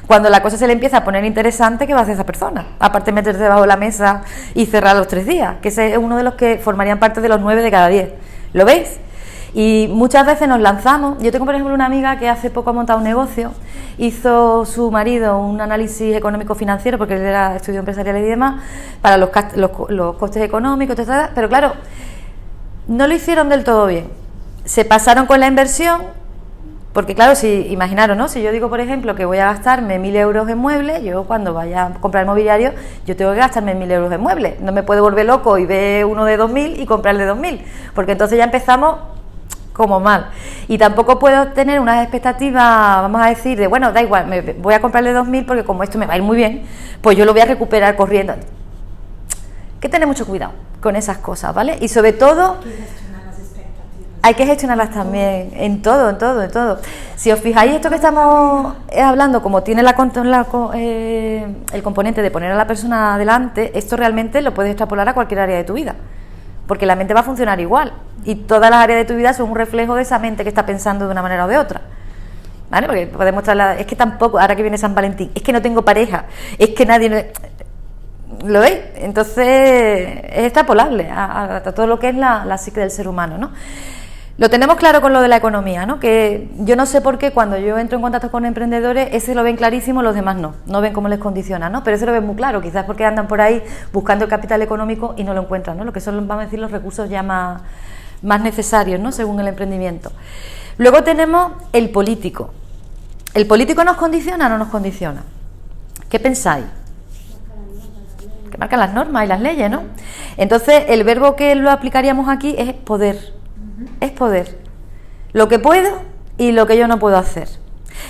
A: cuando la cosa se le empieza a poner interesante, ¿qué va a hacer esa persona? Aparte de meterse debajo de la mesa y cerrar los 3 días, que ese es uno de los que formarían parte de los 9 de cada 10. ¿Lo veis? Y muchas veces nos lanzamos. Yo tengo, por ejemplo, una amiga que hace poco ha montado un negocio, hizo su marido un análisis económico-financiero, porque él era estudio empresarial y demás, para los costes económicos, etc. Pero claro, no lo hicieron del todo bien. Se pasaron con la inversión, porque claro, si imaginaros, ¿no? Si yo digo, por ejemplo, que voy a gastarme 1.000 euros en muebles, yo cuando vaya a comprar el mobiliario, yo tengo que gastarme 1.000 euros en muebles. No me puedo volver loco y ver uno de 2.000 y comprar el de 2.000, porque entonces ya empezamos como mal. Y tampoco puedo tener unas expectativas, vamos a decir, de bueno, da igual, me voy a comprarle 2.000 porque como esto me va a ir muy bien, pues yo lo voy a recuperar corriendo. Hay que tener mucho cuidado con esas cosas, ¿vale? Y sobre todo hay que gestionarlas también en todo. Si os fijáis, esto que estamos hablando, como tiene el componente de poner a la persona delante, esto realmente lo puedes extrapolar a cualquier área de tu vida, porque la mente va a funcionar igual y todas las áreas de tu vida son un reflejo de esa mente que está pensando de una manera o de otra, ¿vale? Porque podemos tratar, es que tampoco, ahora que viene San Valentín, es que no tengo pareja, es que nadie... ¿Lo veis? Entonces es extrapolable a todo lo que es la psique del ser humano, ¿no? Lo tenemos claro con lo de la economía, ¿no? Que yo no sé por qué cuando yo entro en contacto con emprendedores, ese lo ven clarísimo, los demás no ven cómo les condiciona, ¿no? Pero ese lo ven muy claro, quizás porque andan por ahí buscando el capital económico y no lo encuentran, ¿no? Lo que son, vamos a decir, los recursos ya más necesarios, ¿no? Según el emprendimiento. Luego tenemos el político. ¿El político nos condiciona o no nos condiciona? ¿Qué pensáis? Que marcan las normas y las leyes, ¿no? Entonces, el verbo que lo aplicaríamos aquí es poder. Es poder. Lo que puedo y lo que yo no puedo hacer.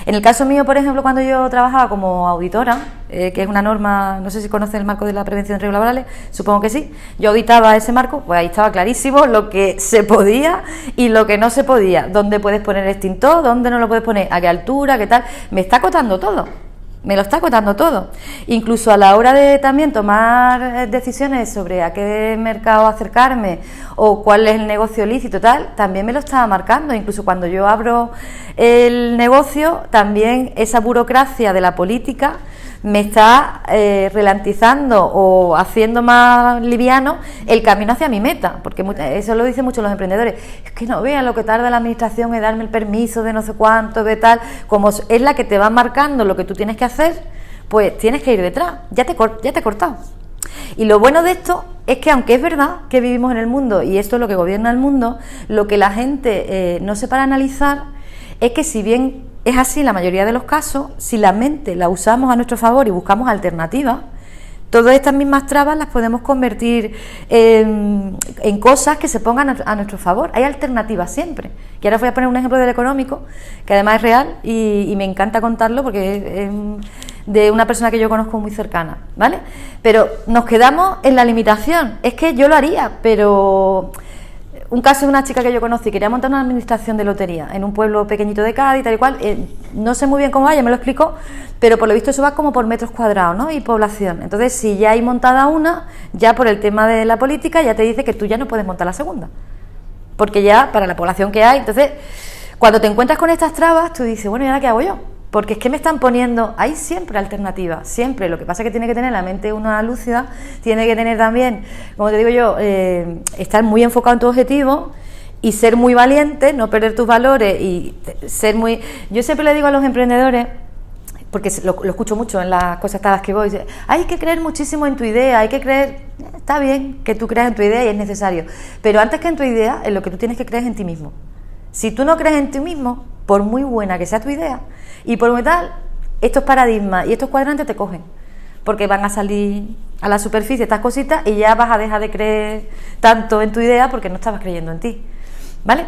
A: En el caso mío, por ejemplo, cuando yo trabajaba como auditora, que es una norma, no sé si conocen el marco de la prevención de riesgos laborales, supongo que sí, yo auditaba ese marco, pues ahí estaba clarísimo lo que se podía y lo que no se podía, dónde puedes poner el extintor, dónde no lo puedes poner, a qué altura, qué tal, me está acotando todo. Me lo está acotando todo. Incluso a la hora de también tomar decisiones sobre a qué mercado acercarme o cuál es el negocio lícito y tal, también me lo estaba marcando. Incluso cuando yo abro el negocio, también esa burocracia de la política me está ralentizando o haciendo más liviano el camino hacia mi meta, porque eso lo dicen muchos los emprendedores, es que no vean lo que tarda la administración en darme el permiso de no sé cuánto, de tal, como es la que te va marcando lo que tú tienes que hacer, pues tienes que ir detrás, ya te he cortado. Y lo bueno de esto es que aunque es verdad que vivimos en el mundo y esto es lo que gobierna el mundo, lo que la gente no se para a analizar es que si bien es así en la mayoría de los casos, si la mente la usamos a nuestro favor y buscamos alternativas, todas estas mismas trabas las podemos convertir en cosas que se pongan a nuestro favor. Hay alternativas siempre. Y ahora voy a poner un ejemplo del económico, que además es real y me encanta contarlo porque es de una persona que yo conozco muy cercana, ¿vale? Pero nos quedamos en la limitación. Es que yo lo haría, pero... Un caso de una chica que yo conocí, quería montar una administración de lotería en un pueblo pequeñito de Cádiz, tal y cual, no sé muy bien cómo va, ya me lo explicó, pero por lo visto eso va como por metros cuadrados, ¿no? Y población. Entonces, si ya hay montada una, ya por el tema de la política, ya te dice que tú ya no puedes montar la segunda, porque ya para la población que hay, entonces, cuando te encuentras con estas trabas, tú dices, bueno, ¿y ahora qué hago yo? Porque es que me están poniendo, hay siempre alternativas, siempre, lo que pasa es que tiene que tener la mente una lúcida, tiene que tener también, como te digo yo, estar muy enfocado en tu objetivo y ser muy valiente, no perder tus valores y ser muy... Yo siempre le digo a los emprendedores, porque lo escucho mucho en las cosas a las que voy, hay que creer muchísimo en tu idea, hay que creer, está bien que tú creas en tu idea y es necesario, pero antes que en tu idea, en lo que tú tienes que creer es en ti mismo. Si tú no crees en ti mismo, por muy buena que sea tu idea, y por muy tal, estos paradigmas y estos cuadrantes te cogen, porque van a salir a la superficie estas cositas y ya vas a dejar de creer tanto en tu idea porque no estabas creyendo en ti, ¿vale?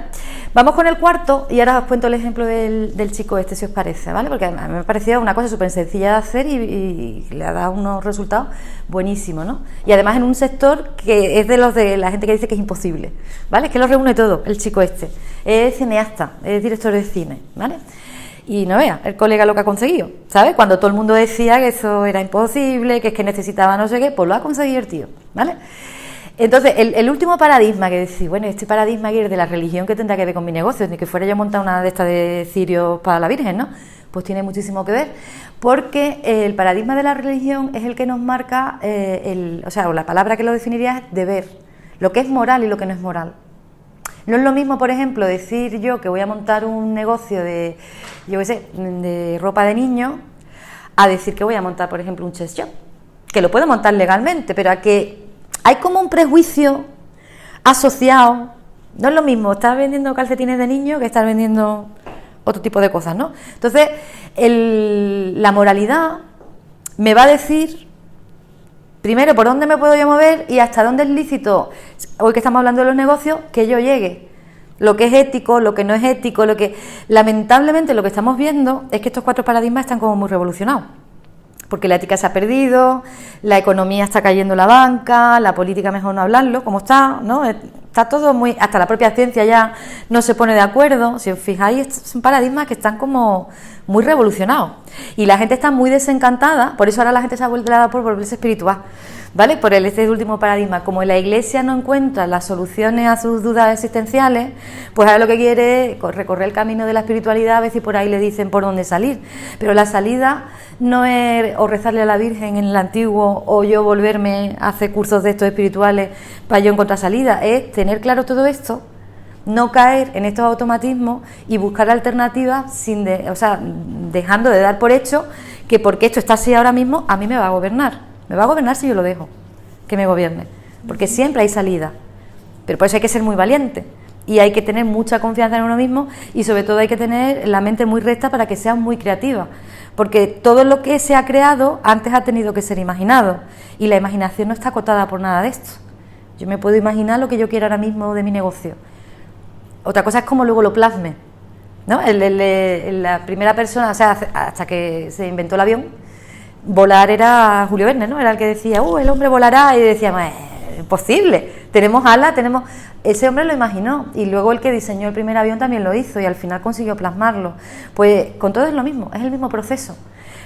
A: Vamos con el cuarto y ahora os cuento el ejemplo del chico este, si os parece, ¿vale? Porque a mí me parecía una cosa súper sencilla de hacer y le ha dado unos resultados buenísimos, ¿no? Y además en un sector que es de los de la gente que dice que es imposible, ¿vale? Es que lo reúne todo, el chico este. Es cineasta, es director de cine, ¿vale? Y no vea, el colega lo que ha conseguido, ¿sabes? Cuando todo el mundo decía que eso era imposible, que es que necesitaba no sé qué, pues lo ha conseguido el tío, ¿vale? Entonces, el último paradigma que decís, bueno, este paradigma que es de la religión, que tendrá que ver con mi negocio, ni que fuera yo a montar una de estas de cirios para la Virgen, ¿no? Pues tiene muchísimo que ver, porque el paradigma de la religión es el que nos marca, o la palabra que lo definiría es deber, lo que es moral y lo que no es moral. No es lo mismo, por ejemplo, decir yo que voy a montar un negocio de, yo qué sé, de ropa de niño, a decir que voy a montar, por ejemplo, un chess shop, que lo puedo montar legalmente, pero a que hay como un prejuicio asociado. No es lo mismo estar vendiendo calcetines de niño que estar vendiendo otro tipo de cosas, ¿no? Entonces, la moralidad me va a decir... Primero, por dónde me puedo yo mover y hasta dónde es lícito, hoy que estamos hablando de los negocios, que yo llegue. Lo que es ético, lo que no es ético, lo que... Lamentablemente lo que estamos viendo es que estos 4 paradigmas están como muy revolucionados. Porque la ética se ha perdido, la economía está cayendo en la banca, la política mejor no hablarlo, como está, ¿no? Está todo muy... Hasta la propia ciencia ya no se pone de acuerdo. Si os fijáis, son paradigmas que están como muy revolucionados. Y la gente está muy desencantada, por eso ahora la gente se ha vuelto por volverse espiritual, ¿vale? Por este último paradigma. Como la Iglesia no encuentra las soluciones a sus dudas existenciales, pues ahora lo que quiere es recorrer el camino de la espiritualidad, a ver si por ahí le dicen por dónde salir. Pero la salida no es o rezarle a la Virgen en el antiguo o yo volverme a hacer cursos de estos espirituales para yo encontrar salida, es tener claro todo esto, no caer en estos automatismos y buscar alternativas dejando de dar por hecho que porque esto está así ahora mismo, a mí me va a gobernar. Me va a gobernar si yo lo dejo, que me gobierne, porque siempre hay salida, pero por eso hay que ser muy valiente y hay que tener mucha confianza en uno mismo y sobre todo hay que tener la mente muy recta para que sea muy creativa, porque todo lo que se ha creado antes ha tenido que ser imaginado y la imaginación no está acotada por nada de esto. Yo me puedo imaginar lo que yo quiero ahora mismo de mi negocio. Otra cosa es cómo luego lo plasme, ¿no? La primera persona, o sea, hasta que se inventó el avión, volar era Julio Verne, ¿no? Era el que decía, el hombre volará, y decíamos, es imposible, tenemos alas, tenemos... Ese hombre lo imaginó, y luego el que diseñó el primer avión también lo hizo, y al final consiguió plasmarlo. Pues con todo es lo mismo, es el mismo proceso.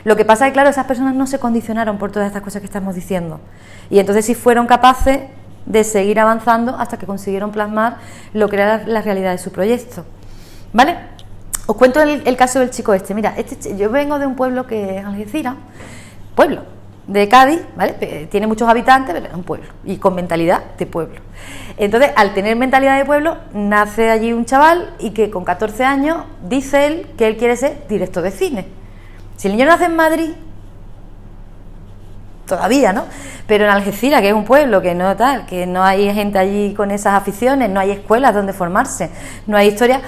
A: Lo que pasa es que, claro, esas personas no se condicionaron por todas estas cosas que estamos diciendo, y entonces sí fueron capaces de seguir avanzando hasta que consiguieron plasmar lo que era la realidad de su proyecto, ¿vale? Os cuento el caso del chico este. Mira, yo vengo de un pueblo que es Algeciras, pueblo de Cádiz, ¿vale? Tiene muchos habitantes, pero es un pueblo y con mentalidad de pueblo. Entonces, al tener mentalidad de pueblo, nace allí un chaval y que con 14 años dice él que él quiere ser director de cine. Si el niño nace en Madrid, todavía, ¿no? Pero en Algeciras, que es un pueblo que no tal, que no hay gente allí con esas aficiones, no hay escuelas donde formarse, no hay historia.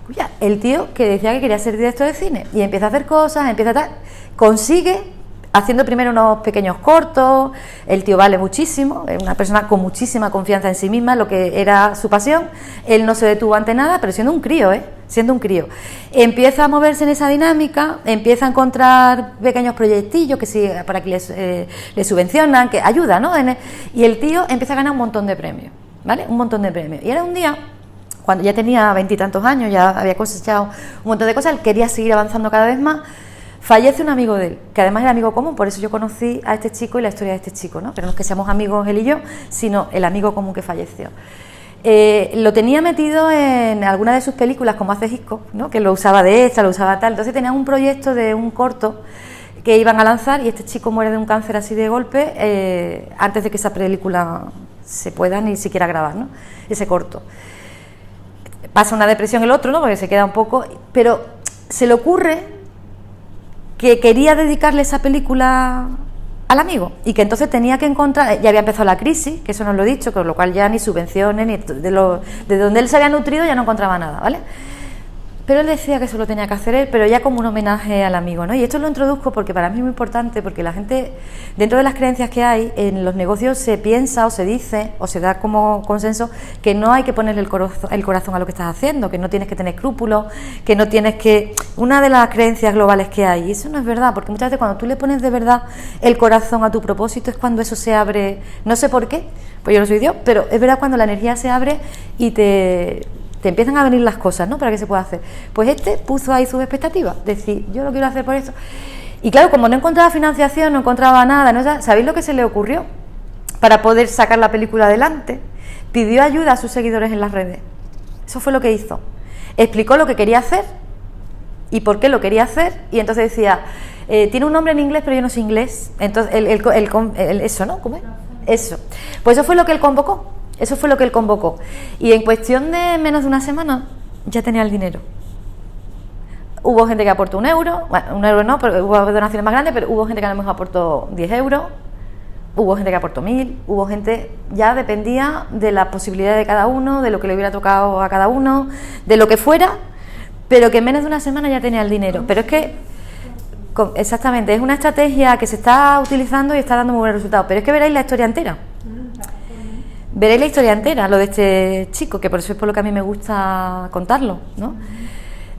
A: Oye, el tío que decía que quería ser director de cine y empieza a hacer cosas, empieza a tal, consigue haciendo primero unos pequeños cortos. El tío vale muchísimo, es una persona con muchísima confianza en sí misma, lo que era su pasión. Él no se detuvo ante nada, pero siendo un crío, siendo un crío. Empieza a moverse en esa dinámica, empieza a encontrar pequeños proyectillos que sí, para que le subvencionan, que ayuda, ¿no? Y el tío empieza a ganar un montón de premios, ¿vale? Un montón de premios. Y era un día, cuando ya tenía 20 y tantos años, ya había cosechado un montón de cosas, él quería seguir avanzando cada vez más. Fallece un amigo de él, que además era amigo común, por eso yo conocí a este chico y la historia de este chico, ¿no? Pero no es que seamos amigos él y yo, sino el amigo común que falleció. Lo tenía metido en alguna de sus películas, como hace Hitchcock, ¿no? Que lo usaba de esta, lo usaba tal. Entonces tenían un proyecto de un corto que iban a lanzar y este chico muere de un cáncer así de golpe antes de que esa película se pueda ni siquiera grabar, ¿no? Ese corto. Pasa una depresión el otro, ¿no? Porque se queda un poco, pero se le ocurre que quería dedicarle esa película al amigo y que entonces tenía que encontrar, ya había empezado la crisis, que eso no lo he dicho, con lo cual ya ni subvenciones, ni de donde él se había nutrido ya no encontraba nada, ¿vale? Pero él decía que eso lo tenía que hacer él, pero ya como un homenaje al amigo, ¿no? Y esto lo introduzco porque para mí es muy importante, porque la gente, dentro de las creencias que hay, en los negocios se piensa o se dice, o se da como consenso, que no hay que ponerle el corazón a lo que estás haciendo, que no tienes que tener escrúpulos, que no tienes que... Una de las creencias globales que hay, y eso no es verdad, porque muchas veces cuando tú le pones de verdad el corazón a tu propósito es cuando eso se abre, no sé por qué, pues yo no soy Dios, pero es verdad cuando la energía se abre y te empiezan a venir las cosas, ¿no? Para que se pueda hacer. Pues este puso ahí sus expectativas, decir, yo lo quiero hacer por esto. Y claro, como no encontraba financiación, no encontraba nada, ¿no? ¿Sabéis lo que se le ocurrió? Para poder sacar la película adelante, pidió ayuda a sus seguidores en las redes. Eso fue lo que hizo. Explicó lo que quería hacer y por qué lo quería hacer, y entonces decía, tiene un nombre en inglés, pero yo no sé inglés. Entonces, eso, ¿no? ¿Cómo es? Eso. Pues eso fue lo que él convocó. Eso fue lo que él convocó. Y en cuestión de menos de una semana ya tenía el dinero. Hubo gente que aportó 1 euro, bueno, 1 euro no, pero hubo donaciones más grandes, pero hubo gente que a lo mejor aportó 10 euros, hubo gente que aportó 1000, hubo gente, ya dependía de la posibilidad de cada uno, de lo que le hubiera tocado a cada uno, de lo que fuera, pero que en menos de una semana ya tenía el dinero. Pero es que, exactamente, es una estrategia que se está utilizando y está dando muy buenos resultados, pero es que veréis la historia entera. Veréis la historia entera, lo de este chico, que por eso es por lo que a mí me gusta contarlo, ¿no?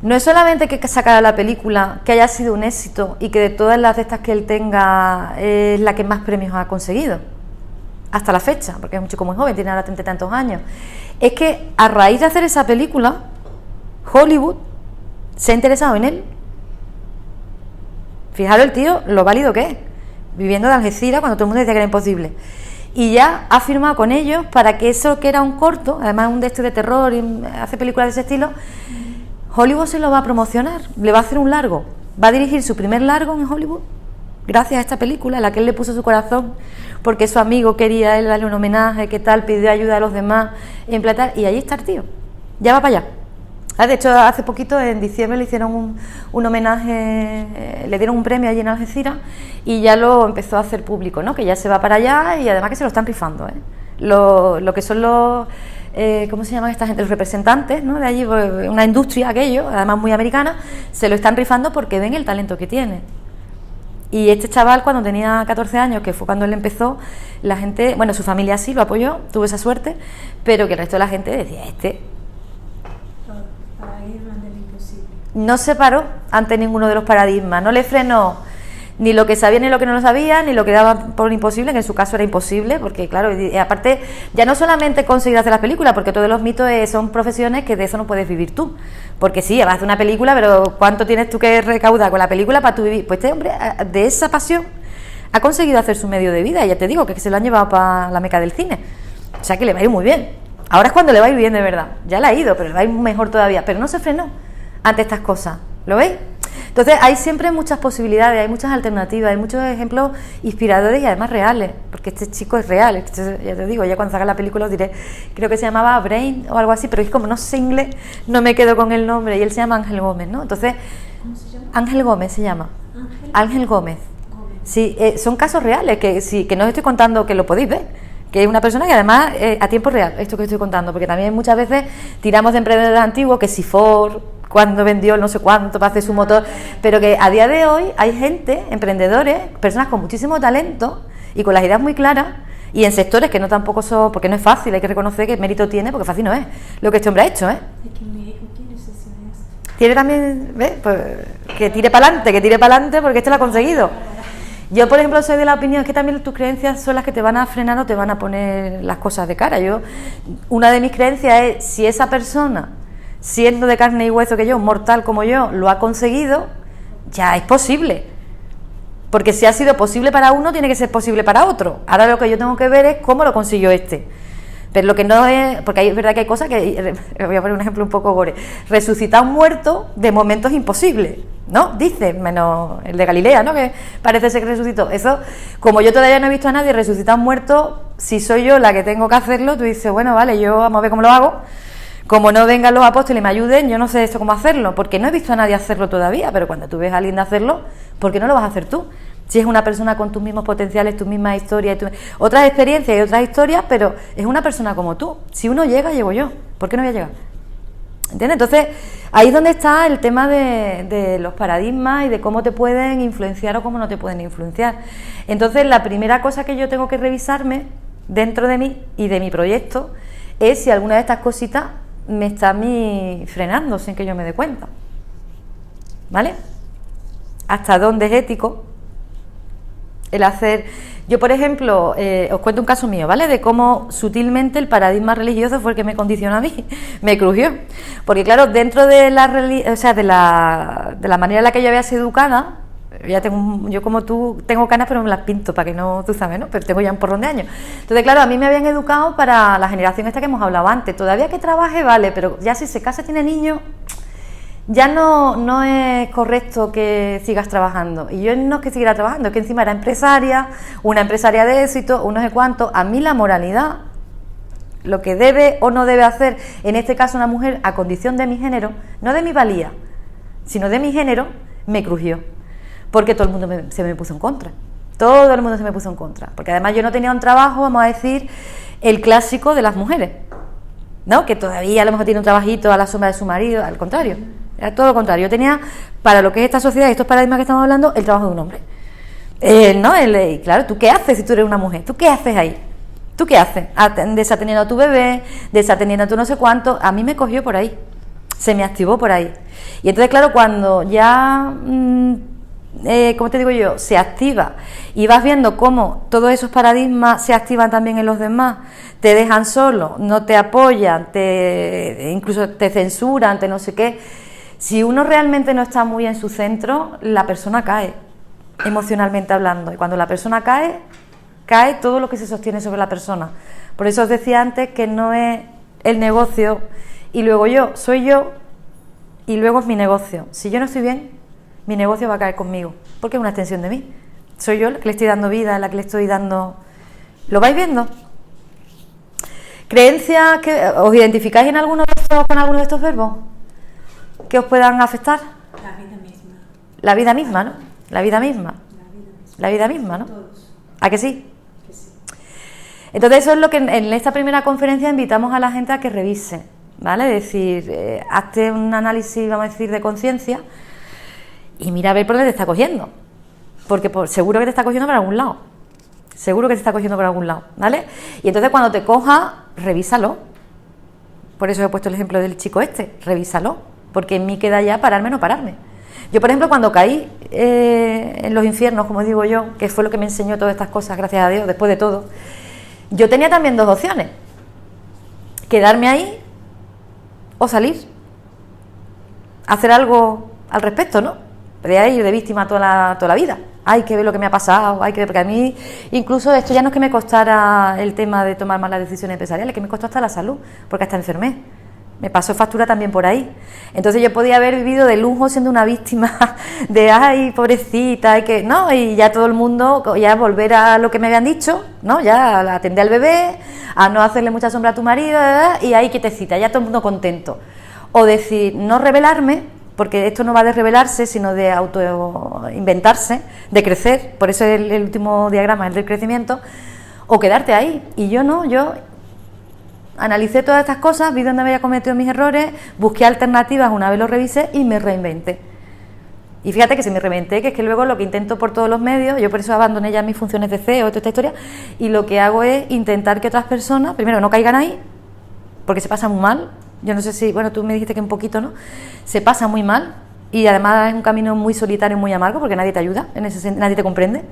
A: No es solamente que sacara la película, que haya sido un éxito y que de todas las de estas que él tenga es la que más premios ha conseguido, hasta la fecha, porque es un chico muy joven, tiene ahora 30 y tantos años. Es que a raíz de hacer esa película, Hollywood se ha interesado en él. Fijaros el tío, lo válido que es, viviendo de Algeciras cuando todo el mundo decía que era imposible. Y ya ha firmado con ellos para que eso que era un corto, además un de este de terror y hace películas de ese estilo, Hollywood se lo va a promocionar, le va a hacer un largo, va a dirigir su primer largo en Hollywood, gracias a esta película, a la que él le puso su corazón, porque su amigo quería él darle un homenaje, que tal, pidió ayuda a los demás, en plata, y ahí está el tío, ya va para allá. De hecho, hace poquito, en diciembre, le hicieron un homenaje, le dieron un premio allí en Algeciras y ya lo empezó a hacer público, ¿no? Que ya se va para allá y además que se lo están rifando, ¿eh? Lo que son los, ¿cómo se llaman esta gente? Los representantes, ¿no? De allí, una industria aquello, además muy americana, se lo están rifando porque ven el talento que tiene. Y este chaval, cuando tenía 14 años, que fue cuando él empezó, la gente, bueno, su familia sí lo apoyó, tuvo esa suerte, pero que el resto de la gente decía, no se paró ante ninguno de los paradigmas, no le frenó ni lo que sabía ni lo que no lo sabía, ni lo que daba por imposible, que en su caso era imposible, porque claro, y aparte, ya no solamente conseguir hacer las películas, porque todos los mitos son profesiones que de eso no puedes vivir tú, porque sí, vas a hacer una película, pero ¿cuánto tienes tú que recaudar con la película para tú vivir? Pues este hombre, de esa pasión, ha conseguido hacer su medio de vida, y ya te digo, que se lo han llevado para la meca del cine, o sea que le va a ir muy bien, ahora es cuando le va a ir bien de verdad, ya le ha ido, pero le va a ir mejor todavía, pero no se frenó ante estas cosas, ¿lo veis? Entonces hay siempre muchas posibilidades, hay muchas alternativas, hay muchos ejemplos inspiradores y además reales, porque este chico es real, ya te digo, ya cuando salga la película os diré, creo que se llamaba Brain o algo así, pero es como no sé inglés, no me quedo con el nombre, y él se llama Ángel Gómez, ¿no? Entonces, ¿cómo se llama? Ángel Gómez se llama, Ángel Gómez. Sí, son casos reales, que no os estoy contando, que lo podéis ver, que es una persona que además a tiempo real, esto que estoy contando, porque también muchas veces tiramos de emprendedores antiguos, que si Ford, cuando vendió no sé cuánto para hacer su motor, pero que a día de hoy hay gente, emprendedores, personas con muchísimo talento y con las ideas muy claras, y en sectores que no tampoco son, porque no es fácil, hay que reconocer que mérito tiene, porque fácil no es lo que este hombre ha hecho, ¿eh?
B: Es que mi hijo tiene sesiones.
A: Tiene también, ¿ves? Pues que tire para adelante, porque este lo ha conseguido. Yo, por ejemplo, soy de la opinión que también tus creencias son las que te van a frenar o te van a poner las cosas de cara. Una de mis creencias es, si esa persona, siendo de carne y hueso que yo, mortal como yo, lo ha conseguido, ya es posible. Porque si ha sido posible para uno, tiene que ser posible para otro. Ahora lo que yo tengo que ver es cómo lo consiguió este. Pero lo que no es, porque es verdad que hay cosas que, voy a poner un ejemplo un poco gore, resucitar a un muerto de momentos imposibles, ¿no? Dice, menos el de Galilea, ¿no? Que parece ser que resucitó. Eso, como yo todavía no he visto a nadie resucitar a un muerto, si soy yo la que tengo que hacerlo, tú dices, bueno, vale, yo vamos a ver cómo lo hago. Como no vengan los apóstoles y me ayuden, yo no sé esto cómo hacerlo, porque no he visto a nadie hacerlo todavía, pero cuando tú ves a alguien hacerlo, ¿por qué no lo vas a hacer tú? Si es una persona con tus mismos potenciales, tus mismas historias, otras experiencias y otras historias, pero es una persona como tú. Si uno llega, llego yo. ¿Por qué no voy a llegar? ¿Entiendes? Entonces, ahí es donde está el tema de los paradigmas y de cómo te pueden influenciar o cómo no te pueden influenciar. Entonces, la primera cosa que yo tengo que revisarme dentro de mí y de mi proyecto es si alguna de estas cositas me está a mí frenando sin que yo me dé cuenta. ¿Vale? ¿Hasta dónde es ético el hacer? Yo, por ejemplo, os cuento un caso mío, ¿vale? De cómo sutilmente el paradigma religioso fue el que me condicionó a mí, me crujió. Porque claro, dentro de la manera en la que yo había sido educada, yo como tú tengo canas pero me las pinto para que no, tú sabes, ¿no? Pero tengo ya un porrón de años. Entonces, claro, a mí me habían educado para la generación esta que hemos hablado antes. Todavía que trabaje, vale, pero ya si se casa y tiene niños, ya no es correcto que sigas trabajando. Y yo no es que siguiera trabajando, es que encima era empresaria, una empresaria de éxito, un no sé cuánto. A mí la moralidad, lo que debe o no debe hacer, en este caso una mujer a condición de mi género, no de mi valía, sino de mi género, me crujió. Porque todo el mundo se me puso en contra. Todo el mundo se me puso en contra. Porque además yo no tenía un trabajo, vamos a decir, el clásico de las mujeres, ¿no? Que todavía a lo mejor tiene un trabajito a la sombra de su marido, al contrario. Era todo lo contrario. Yo tenía, para lo que es esta sociedad y estos paradigmas que estamos hablando, el trabajo de un hombre. ¿No? Claro, ¿tú qué haces si tú eres una mujer? ¿Tú qué haces ahí? ¿Tú qué haces? Desatendiendo a tu bebé, desatendiendo a tu no sé cuánto. A mí me cogió por ahí. Se me activó por ahí. Y entonces, claro, cuando ya, ¿cómo te digo yo? Se activa y vas viendo cómo todos esos paradigmas se activan también en los demás, te dejan solo, no te apoyan, incluso te censuran, te no sé qué. Si uno realmente no está muy en su centro, la persona cae, emocionalmente hablando. Y cuando la persona cae todo lo que se sostiene sobre la persona. Por eso os decía antes que no es el negocio y luego yo, soy yo y luego es mi negocio. Si yo no estoy bien, mi negocio va a caer conmigo, porque es una extensión de mí. Soy yo la que le estoy dando vida, la que le estoy dando... ¿Lo vais viendo? ¿Creencias que os identificáis con alguno de estos verbos que os puedan afectar?
B: La vida misma.
A: La vida misma, ¿no? La vida misma. La vida misma, ¿no?
B: Todos.
A: ¿A que sí?
B: Que sí.
A: Entonces eso es lo que en esta primera conferencia invitamos a la gente a que revise, ¿vale? Es decir, hazte un análisis, vamos a decir, de conciencia y mira a ver por dónde te está cogiendo, porque seguro que te está cogiendo por algún lado, seguro que te está cogiendo por algún lado, ¿vale? Y entonces cuando te coja, revísalo. Por eso he puesto el ejemplo del chico este, revísalo, porque en mí queda ya pararme o no pararme. Yo, por ejemplo, cuando caí en los infiernos, como digo yo, que fue lo que me enseñó todas estas cosas, gracias a Dios, después de todo, yo tenía también dos opciones: quedarme ahí o salir, hacer algo al respecto, ¿no? De ahí de víctima toda la vida. Hay que ver lo que me ha pasado, hay que ver, porque a mí incluso esto ya no es que me costara el tema de tomar malas decisiones empresariales, que me costó hasta la salud, porque hasta enfermé. Me pasó factura también por ahí. Entonces yo podía haber vivido de lujo siendo una víctima de, ay, pobrecita, hay que, ¿no? Y ya todo el mundo, ya volver a lo que me habían dicho, ¿no? Ya a atender al bebé, a no hacerle mucha sombra a tu marido, y ahí quietecita, ya todo el mundo contento. O decir, no rebelarme, porque esto no va de rebelarse, sino de autoinventarse, de crecer, por eso el último diagrama es el del crecimiento, o quedarte ahí. Y yo no, analicé todas estas cosas, vi dónde había cometido mis errores, busqué alternativas una vez lo revisé y me reinventé. Y fíjate que si me reinventé, que es que luego lo que intento por todos los medios, yo por eso abandoné ya mis funciones de CEO, toda esta historia, y lo que hago es intentar que otras personas, primero, no caigan ahí, porque se pasa muy mal. Yo no sé si, bueno, tú me dijiste que un poquito, ¿no? Se pasa muy mal, y además es un camino muy solitario y muy amargo, porque nadie te ayuda, nadie te comprende.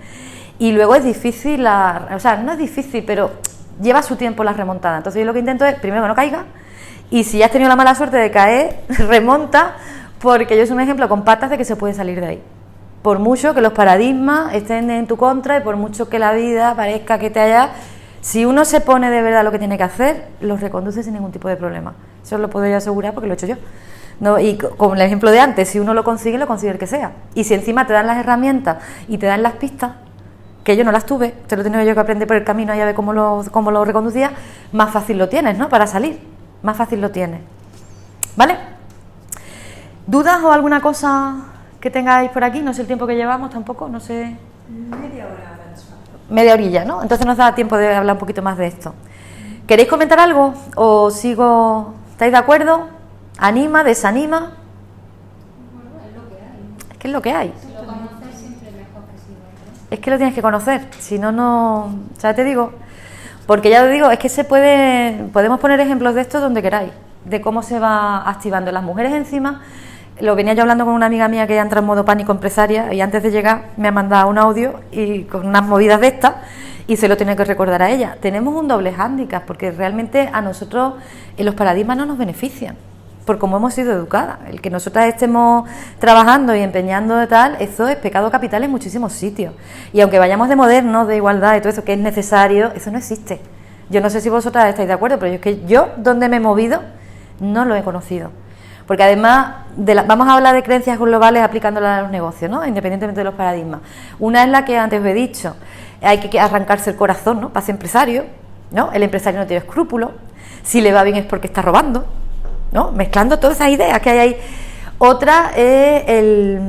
A: Y luego es difícil, o sea, no es difícil, pero lleva su tiempo la remontada. Entonces yo lo que intento es, primero, que no caiga, y si ya has tenido la mala suerte de caer, remonta, porque yo soy un ejemplo con patas de que se puede salir de ahí. Por mucho que los paradigmas estén en tu contra y por mucho que la vida parezca que te haya... Si uno se pone de verdad lo que tiene que hacer, los reconduce sin ningún tipo de problema. Eso lo puedo yo asegurar porque lo he hecho yo. No, y con el ejemplo de antes, si uno lo consigue el que sea. Y si encima te dan las herramientas y te dan las pistas, que yo no las tuve, te lo he tenido yo que aprender por el camino y a ver cómo lo reconducía, más fácil lo tienes, ¿no? Para salir, más fácil lo tienes. ¿Vale? ¿Dudas o alguna cosa que tengáis por aquí? No sé el tiempo que llevamos tampoco, no sé...
B: Media hora.
A: Media orilla, ¿no? Entonces nos da tiempo de hablar un poquito más de esto. ¿Queréis comentar algo? ¿O sigo? ¿Estáis de acuerdo? ¿Anima? ¿Desanima?
C: Bueno, es lo que hay.
A: Es que es lo que hay.
C: Si lo conoces siempre mejor que si no.
A: Es que lo tienes que conocer, si no, no... O sea, te digo... Porque ya os digo, es que podemos poner ejemplos de esto donde queráis, de cómo se va activando las mujeres encima. Lo venía yo hablando con una amiga mía que ya entra en modo pánico empresaria y antes de llegar me ha mandado un audio y con unas movidas de estas y se lo tiene que recordar a ella. Tenemos un doble hándicap porque realmente a nosotros los paradigmas no nos benefician por cómo hemos sido educadas. El que nosotras estemos trabajando y empeñando de tal, eso es pecado capital en muchísimos sitios. Y aunque vayamos de modernos, de igualdad y todo eso que es necesario, eso no existe. Yo no sé si vosotras estáis de acuerdo, pero es que yo, donde me he movido, no lo he conocido. Porque además, vamos a hablar de creencias globales aplicándolas a los negocios, ¿no? Independientemente de los paradigmas. Una es la que antes os he dicho, hay que arrancarse el corazón, ¿no? Para ser empresario, ¿no? El empresario no tiene escrúpulos, si le va bien es porque está robando, ¿no? Mezclando todas esas ideas que hay ahí. Otra es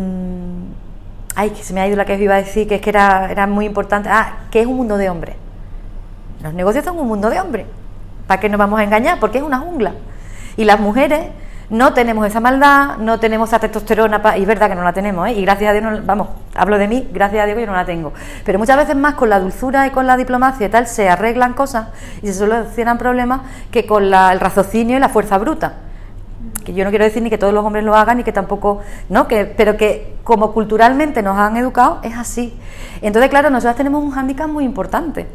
A: ay, que se me ha ido la que os iba a decir, que es que era muy importante, que es un mundo de hombres. Los negocios son un mundo de hombres. ¿Para qué nos vamos a engañar? Porque es una jungla. Y las mujeres... no tenemos esa maldad, no tenemos esa testosterona, y es verdad que no la tenemos, ¿eh? Y gracias a Dios, hablo de mí, gracias a Dios que yo no la tengo. Pero muchas veces más con la dulzura y con la diplomacia y tal se arreglan cosas y se solucionan problemas que con el raciocinio y la fuerza bruta. Que yo no quiero decir ni que todos los hombres lo hagan ni que tampoco, ¿no? Pero que como culturalmente nos han educado es así. Entonces, claro, nosotras tenemos un hándicap muy importante.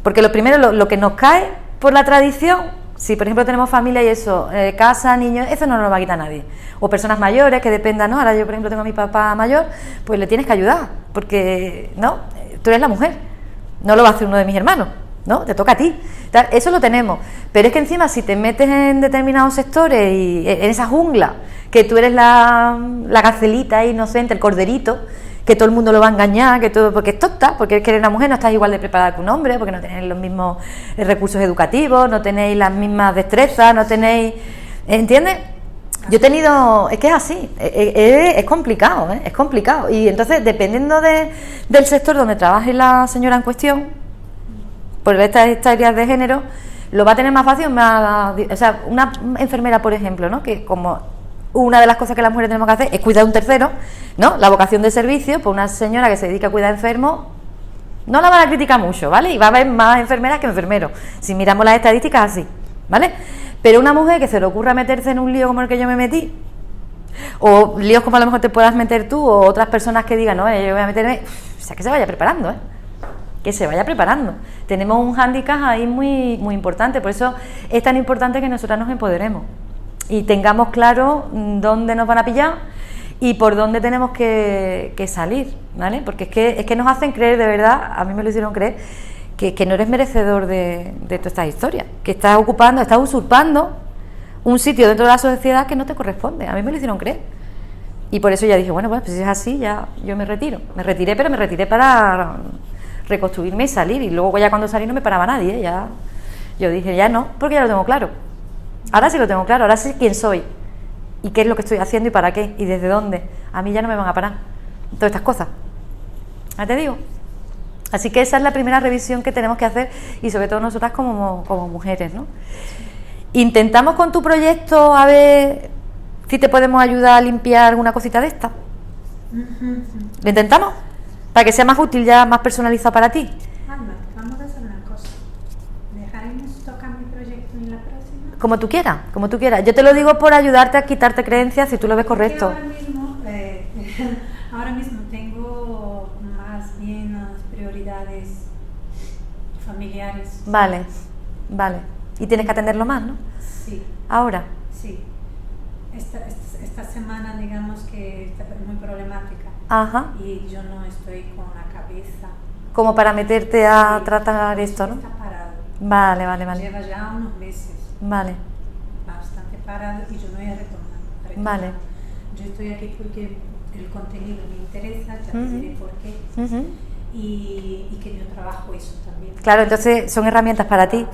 A: Porque lo primero, lo que nos cae por la tradición... Si, por ejemplo, tenemos familia y eso, casa, niños, eso no nos lo va a quitar nadie. O personas mayores que dependan, ¿no? Ahora yo, por ejemplo, tengo a mi papá mayor, pues le tienes que ayudar, porque, ¿no? Tú eres la mujer, no lo va a hacer uno de mis hermanos, ¿no? Te toca a ti. Eso lo tenemos. Pero es que encima, si te metes en determinados sectores y en esa jungla, que tú eres la gacelita inocente, el corderito, que todo el mundo lo va a engañar, que todo, porque es tonta, porque es que eres una mujer, no estás igual de preparada que un hombre, porque no tenéis los mismos recursos educativos, no tenéis las mismas destrezas, no tenéis... ¿Entiendes? Yo he tenido... Es que es así, es complicado, ¿eh? Es complicado. Y entonces, dependiendo del sector donde trabaje la señora en cuestión, por estas historias de género, lo va a tener más fácil, o sea, una enfermera, por ejemplo, ¿no? Que como... Una de las cosas que las mujeres tenemos que hacer es cuidar a un tercero, ¿no? La vocación de servicio, pues una señora que se dedica a cuidar enfermos, no la van a criticar mucho, ¿vale? Y va a haber más enfermeras que enfermeros, si miramos las estadísticas así, ¿vale? Pero una mujer que se le ocurra meterse en un lío como el que yo me metí, o líos como a lo mejor te puedas meter tú, o otras personas que digan, no, yo voy a meterme, o sea, que se vaya preparando, ¿eh? Que se vaya preparando. Tenemos un hándicap ahí muy, muy importante, por eso es tan importante que nosotras nos empoderemos y tengamos claro dónde nos van a pillar y por dónde tenemos que salir, ¿vale? Porque es que nos hacen creer, de verdad, a mí me lo hicieron creer, que no eres merecedor de todas estas historias, que estás usurpando un sitio dentro de la sociedad que no te corresponde. A mí me lo hicieron creer. Y por eso ya dije, bueno, pues si es así, ya yo me retiro. Me retiré, pero me retiré para reconstruirme y salir. Y luego ya cuando salí no me paraba nadie, ¿eh? Ya, yo dije, ya no, porque ya lo tengo claro. Ahora sí lo tengo claro, ahora sé quién soy y qué es lo que estoy haciendo y para qué y desde dónde. A mí ya no me van a parar todas estas cosas. ¿Ya te digo? Así que esa es la primera revisión que tenemos que hacer y sobre todo nosotras como mujeres, ¿no? Intentamos con tu proyecto a ver si te podemos ayudar a limpiar alguna cosita de esta. ¿Lo intentamos? Para que sea más útil, ya más personalizado para ti.
B: Alma, vamos a hacer una cosa. ¿Dejaremos tocar mi proyecto en la próxima?
A: Como tú quieras, como tú quieras. Yo te lo digo por ayudarte a quitarte creencias si tú lo ves correcto.
B: Ahora mismo tengo más bien las prioridades familiares.
A: Vale, vale. Y tienes que atenderlo más, ¿no?
B: Sí.
A: Ahora.
B: Sí. Esta semana, digamos que está muy problemática.
A: Ajá.
B: Y yo no estoy con la cabeza.
A: Como para meterte a tratar esto, ¿no?
B: Está parado.
A: Vale, vale, vale.
B: Lleva ya unos meses.
A: Vale.
B: Bastante parado y yo no he retomado.
A: Vale.
B: Yo estoy aquí porque el contenido me interesa, ya te diré por qué. Y que yo trabajo eso también.
A: Claro, entonces son herramientas para ti.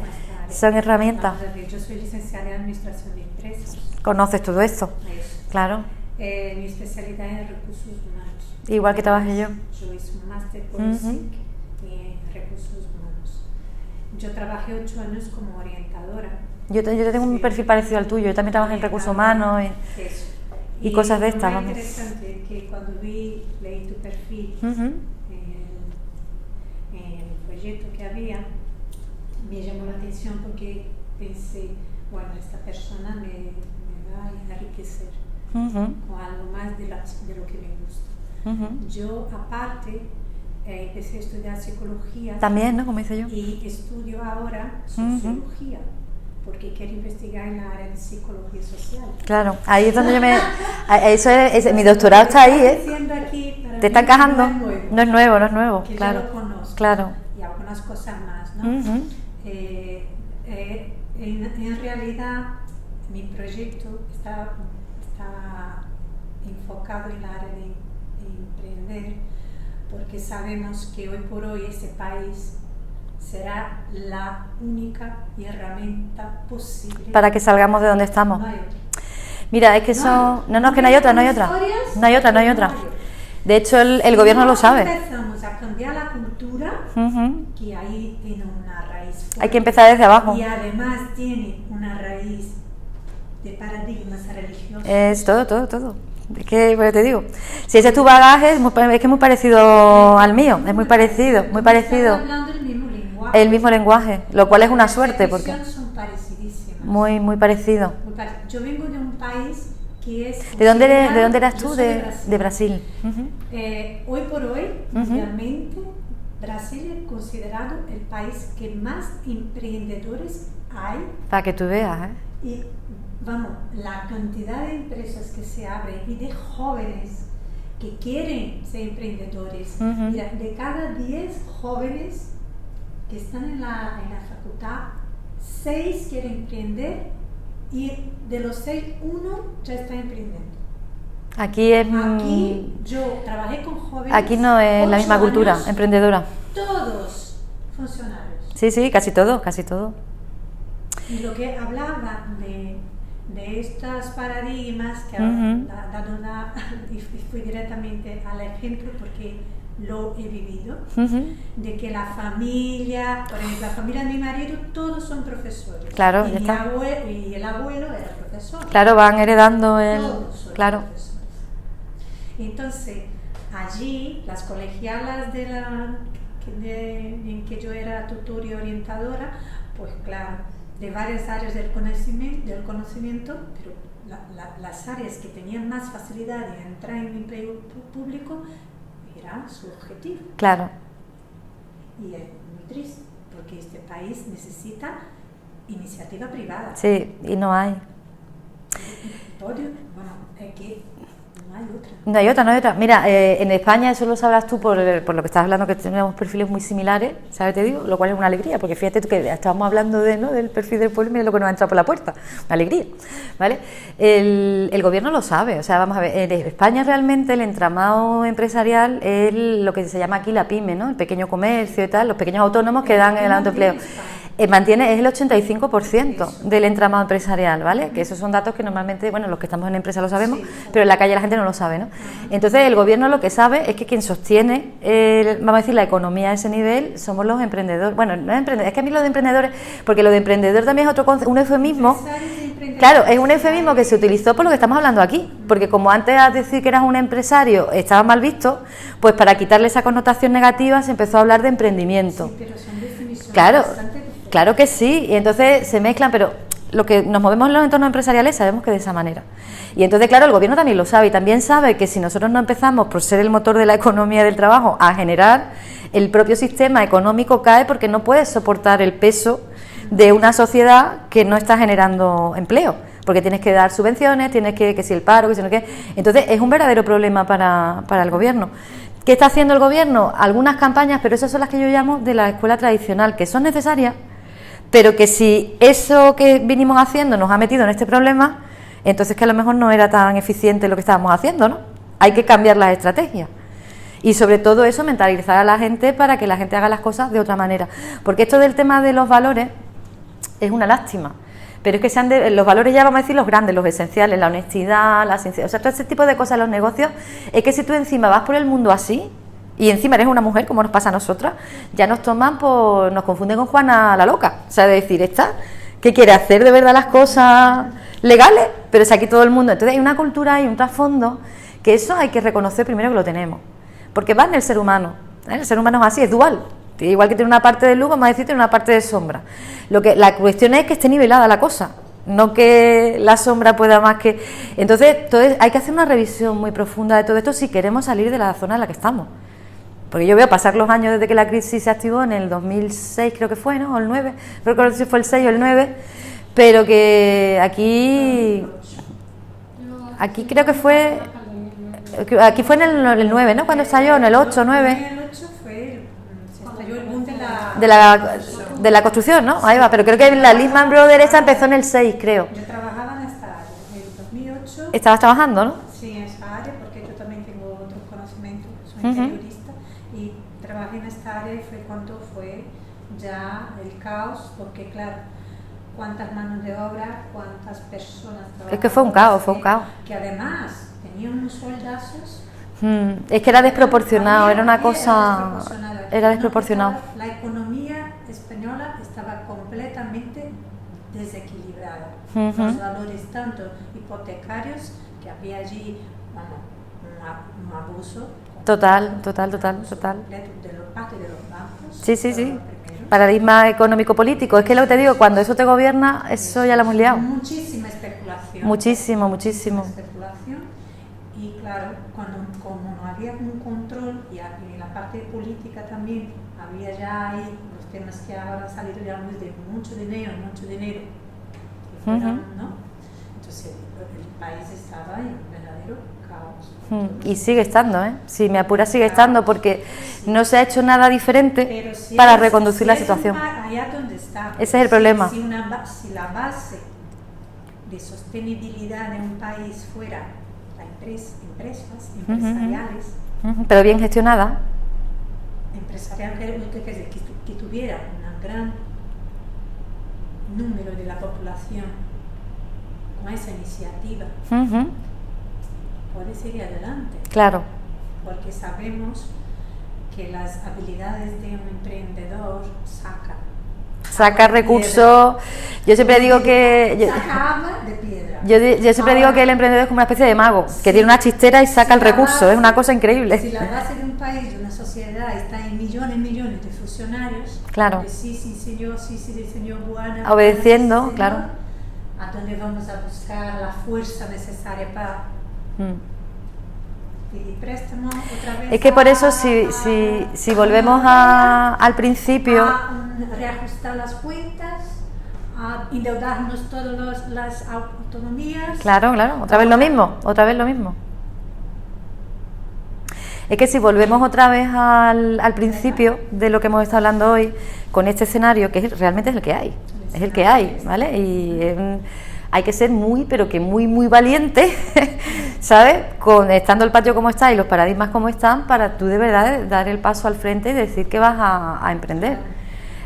A: Son herramientas.
B: Vamos a ver, yo soy licenciada en Administración de Empresas.
A: Conoces todo esto.
B: Eso.
A: Claro.
B: Mi especialidad es recursos humanos.
A: Igual que trabajé yo.
B: Yo hice un máster por SIC en recursos humanos. Yo trabajé 8 años como orientadora.
A: Yo tengo un perfil parecido al tuyo. Yo también trabajé en recursos humanos y cosas de estas.
B: Lo más
A: Vamos.
B: interesante que cuando leí tu perfil, el proyecto que había, me llamó la atención porque pensé, bueno, esta persona me va a enriquecer con algo más de lo que me gusta. Yo, aparte, empecé a estudiar psicología.
A: También, ¿no? Como hice yo.
B: Y estudio ahora sociología, porque quiero investigar en la área de psicología social.
A: Claro, ahí es donde yo me... mi doctorado está ahí,
B: Aquí,
A: ¿te está encajando?
B: No es nuevo, que
A: claro.
B: ya lo conozco.
A: Claro.
B: Y algunas cosas más, ¿no? En realidad, mi proyecto está enfocado en la área de emprender, porque sabemos que hoy por hoy ese país será la única herramienta posible
A: para que salgamos de donde estamos.
B: No hay otra.
A: Mira, es que eso... No, es que no hay otra. No hay otra. De hecho, el gobierno lo sabe.
B: Empezamos a cambiar la cultura, que ahí tiene una raíz fuerte,
A: hay que empezar desde abajo.
B: y además tiene una raíz de paradigmas religiosos.
A: Es todo. Es que, pues te digo, si ese es tu bagaje, es que es muy parecido al mío. Es muy parecido.
B: Estamos hablando el mismo lenguaje.
A: El mismo lenguaje, lo cual es una suerte, porque...
B: Son parecidísimas.
A: Muy parecido.
B: Yo vengo de un país que es...
A: ¿De dónde eras tú?
B: Yo soy
A: De Brasil.
B: Hoy por hoy, realmente, Brasil es considerado el país que más emprendedores hay.
A: Para que tú veas,
B: Y vamos, la cantidad de empresas que se abren y de jóvenes que quieren ser emprendedores. Mira, de cada 10 jóvenes que están en la facultad, 6 quieren emprender y de los 6, 1 ya está emprendiendo. Aquí yo trabajé con jóvenes.
A: Aquí no es la misma cultura
B: años,
A: emprendedora.
B: Todos funcionarios.
A: Sí, casi todo.
B: Y lo que hablaba de estos paradigmas que y fui directamente al ejemplo porque lo he vivido, de que la familia, por ejemplo, la familia de mi marido, todos son profesores.
A: Claro,
B: y
A: ya está.
B: Y el abuelo era profesor.
A: Claro, van heredando
B: Todos son
A: Claro.
B: profesores. Entonces, allí, las colegialas en que yo era tutora y orientadora, pues claro, de varias áreas del conocimiento, pero las áreas que tenían más facilidad de entrar en el empleo público era su objetivo.
A: Claro.
B: Y es muy triste, porque este país necesita iniciativa privada.
A: Sí, y no hay.
B: Bueno, es que no hay otra.
A: No hay otra. Mira, en España, eso lo sabrás tú por lo que estás hablando, que tenemos perfiles muy similares, ¿sabes? Te digo, lo cual es una alegría, porque fíjate tú que estábamos hablando del perfil del pueblo y mira lo que nos ha entrado por la puerta. Una alegría, ¿vale? El gobierno lo sabe, o sea, vamos a ver, en España realmente el entramado empresarial es lo que se llama aquí la pyme, ¿no? El pequeño comercio y tal, los pequeños autónomos que dan el autoempleo. mantiene, es el 85% del entramado empresarial, ¿vale? Que esos son datos que normalmente, bueno, los que estamos en empresa lo sabemos, pero en la calle la gente no lo sabe, ¿no? Entonces el gobierno lo que sabe es que quien sostiene, vamos a decir, la economía a ese nivel somos los emprendedores. Bueno, no es emprendedores, es que a mí lo de emprendedores, porque lo de emprendedor también es otro concepto, un eufemismo. Claro, es un eufemismo que se utilizó por lo que estamos hablando aquí, porque como antes a decir que eras un empresario estaba mal visto, pues para quitarle esa connotación negativa se empezó a hablar de emprendimiento.
B: Sí, pero son definiciones
A: Claro,
B: bastante...
A: claro que sí, y entonces se mezclan, pero lo que nos movemos en los entornos empresariales sabemos que de esa manera. Y entonces, claro, el gobierno también lo sabe, y también sabe que si nosotros no empezamos por ser el motor de la economía del trabajo a generar, el propio sistema económico cae porque no puede soportar el peso de una sociedad que no está generando empleo, porque tienes que dar subvenciones, tienes que si el paro, que si no qué. Entonces es un verdadero problema para el gobierno. ¿Qué está haciendo el gobierno? Algunas campañas, pero esas son las que yo llamo de la escuela tradicional, que son necesarias, pero que si eso que vinimos haciendo nos ha metido en este problema, entonces que a lo mejor no era tan eficiente lo que estábamos haciendo, ¿no? Hay que cambiar las estrategias. Y sobre todo eso, mentalizar a la gente para que la gente haga las cosas de otra manera. Porque esto del tema de los valores es una lástima. Pero es que sean los valores, ya vamos a decir los grandes, los esenciales, la honestidad, la sinceridad, o sea, todo ese tipo de cosas en los negocios, es que si tú encima vas por el mundo así, y encima eres una mujer, como nos pasa a nosotras, ya nos toman por, nos confunden con Juana la loca, o sea, de decir, esta, que quiere hacer de verdad las cosas legales, pero es aquí todo el mundo. Entonces hay una cultura y un trasfondo, que eso hay que reconocer primero que lo tenemos, porque va en el ser humano, ¿eh? El ser humano es así, es dual. Igual que tiene una parte de luz, vamos a decir, tiene una parte de sombra. La cuestión es que esté nivelada la cosa, no que la sombra pueda más que... Entonces, hay que hacer una revisión muy profunda de todo esto si queremos salir de la zona en la que estamos. Porque yo veo pasar los años desde que la crisis se activó, en el 2006 creo que fue, ¿no? O el 9, no recuerdo si fue el 6 o el 9, pero que aquí creo que fue... Aquí fue en el 9, ¿no? Cuando estalló, en el 8, 9... De la construcción, ¿no? Ahí va, pero creo que la Lehman Brothers esa empezó en el 6, creo.
B: Yo trabajaba en esta área, en el 2008.
A: ¿Estabas trabajando, no?
B: Sí, en esa área, porque yo también tengo otros conocimientos, soy interiorista, y trabajé en esta área y fue cuando fue ya el caos, porque claro, cuántas manos de obra, cuántas personas trabajaban.
A: Es que fue un caos, fue un caos.
B: Que además tenían unos sueldazos.
A: Es que era desproporcionado, era una cosa... Era desproporcionado.
B: La economía española estaba completamente desequilibrada. Los valores tanto hipotecarios, que había allí un abuso.
A: Total.
B: De los parte de los bancos.
A: Sí. Paradigma económico-político. Es que lo que te digo, cuando eso te gobierna, eso ya lo hemos liado.
B: Muchísima especulación.
A: Muchísimo.
B: Especulación. Y claro, como no había un control, y en la parte política también había ya ahí los temas que ahora han salido ya de mucho dinero, que fueron, ¿no? Entonces el país estaba en un verdadero caos.
A: Y sigue estando, ¿eh? Si me apura sigue estando, porque no se ha hecho nada diferente para reconducir la situación.
B: Allá donde está.
A: Ese es el problema.
B: Si la base de sostenibilidad de un país fuera empresas empresariales,
A: pero bien gestionada,
B: que tuviera un gran número de la población con esa iniciativa, puede seguir adelante.
A: Claro.
B: Porque sabemos que las habilidades de un emprendedor saca recursos.
A: Yo siempre digo que...
B: Saca agua de piedra.
A: Yo siempre digo que el emprendedor es como una especie de mago, que tiene una chistera y saca el recurso, es una cosa increíble.
B: Si la base de un país, de una sociedad, está en millones de funcionarios,
A: claro.
B: Sí, señor Buana,
A: obedeciendo,
B: señor,
A: claro.
B: ¿A dónde vamos a buscar la fuerza necesaria para pedir préstamo otra vez?
A: Es que por eso si volvemos al principio...
B: A reajustar las cuentas, a endeudarnos todas las autonomías.
A: Claro, otra vez lo mismo. Es que si volvemos otra vez al principio de lo que hemos estado hablando hoy, con este escenario, que realmente es el que hay, ¿vale? Y hay que ser pero que muy valiente, ¿sabes? Estando el patio como está y los paradigmas como están, para tú de verdad dar el paso al frente y decir que vas a emprender.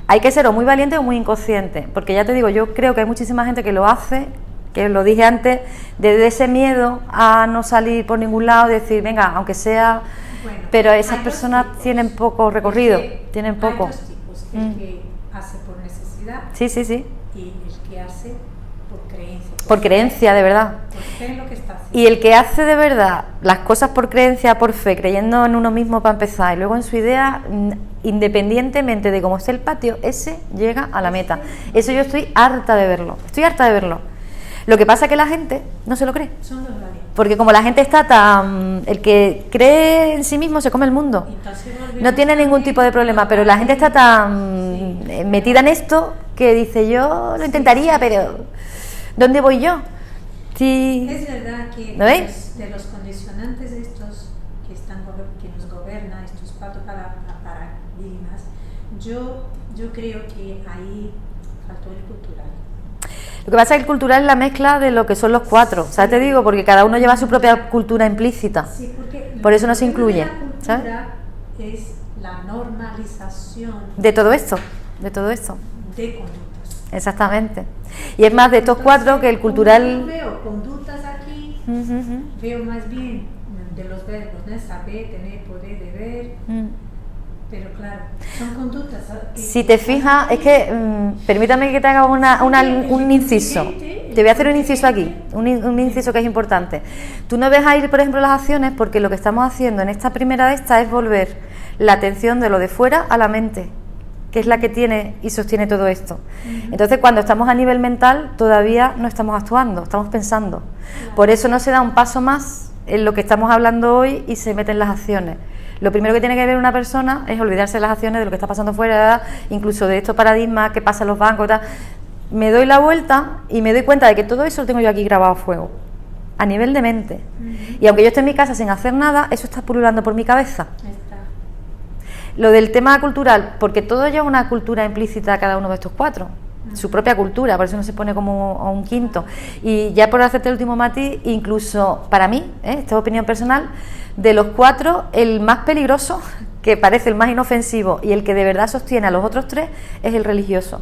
A: hay que ser o muy valiente o muy inconsciente, porque ya te digo, yo creo que hay muchísima gente que lo hace, que lo dije antes, desde ese miedo a no salir por ningún lado, decir, venga, aunque sea,
B: Bueno,
A: pero esas
B: hay dos
A: personas
B: tipos.
A: tienen poco recorrido,
B: Porque
A: tienen poco.
B: Hay dos tipos, el que hace por necesidad
A: Sí, sí, sí,
B: y el que hace por creencia.
A: por creencia, de verdad.
B: Por fe en lo que está haciendo.
A: Y el que hace de verdad las cosas por creencia, por fe, creyendo en uno mismo para empezar, y luego en su idea, independientemente de cómo esté el patio, ese llega a la meta. Eso yo estoy harta de verlo, estoy harta de verlo. Lo que pasa es que la gente no se lo cree.
B: Son los valientes.
A: Porque como la gente está tan... El que cree en sí mismo se come el mundo.
B: Entonces volvemos
A: No tiene ningún tipo de problema, pero la gente está tan metida en esto que dice, yo lo intentaría, pero ¿dónde voy yo? Sí.
B: Es verdad que
A: ¿Lo veis?
B: de los condicionantes estos que nos gobiernan, estos cuatro paradigmas, yo creo que ahí faltó el cultural.
A: Lo que pasa es que el cultural es la mezcla de lo que son los cuatro, ¿sabes? Te digo, porque cada uno lleva su propia cultura implícita.
B: Sí, porque
A: Por eso no se
B: el tema de
A: incluye,
B: la cultura
A: ¿sabes?
B: es la normalización
A: De todo esto, de todo esto.
B: de conductas.
A: Exactamente. Y es más de estos
B: Entonces,
A: cuatro que el
B: como
A: cultural...
B: no veo conductas aquí,
A: Ujú,
B: veo más bien de los verbos, ¿no? Saber, tener, poder, deber,
A: ujú.
B: pero claro, son conductas.
A: Si te fijas, es que, permítame que te haga un inciso. Te voy a hacer un inciso aquí, un inciso que es importante. Tú no ves ahí, por ejemplo, las acciones, porque lo que estamos haciendo en esta primera de estas es volver la atención de lo de fuera a la mente, que es la que tiene y sostiene todo esto. Entonces, cuando estamos a nivel mental, todavía no estamos actuando, estamos pensando. Por eso no se da un paso más en lo que estamos hablando hoy y se meten las acciones. Lo primero que tiene que ver una persona es olvidarse de las acciones, de lo que está pasando fuera, incluso de estos paradigmas que pasan en los bancos, tal. Me doy la vuelta y me doy cuenta de que todo eso lo tengo yo aquí grabado a fuego, a nivel de mente. Y aunque yo esté en mi casa sin hacer nada, eso está pululando por mi cabeza.
B: Está.
A: Lo del tema cultural, porque todo lleva una cultura implícita a cada uno de estos cuatro, su propia cultura, por eso no se pone como a un quinto. Y ya por hacerte el último matiz, incluso para mí, esta es opinión personal, de los cuatro, el más peligroso, que parece el más inofensivo y el que de verdad sostiene a los otros tres, es el religioso.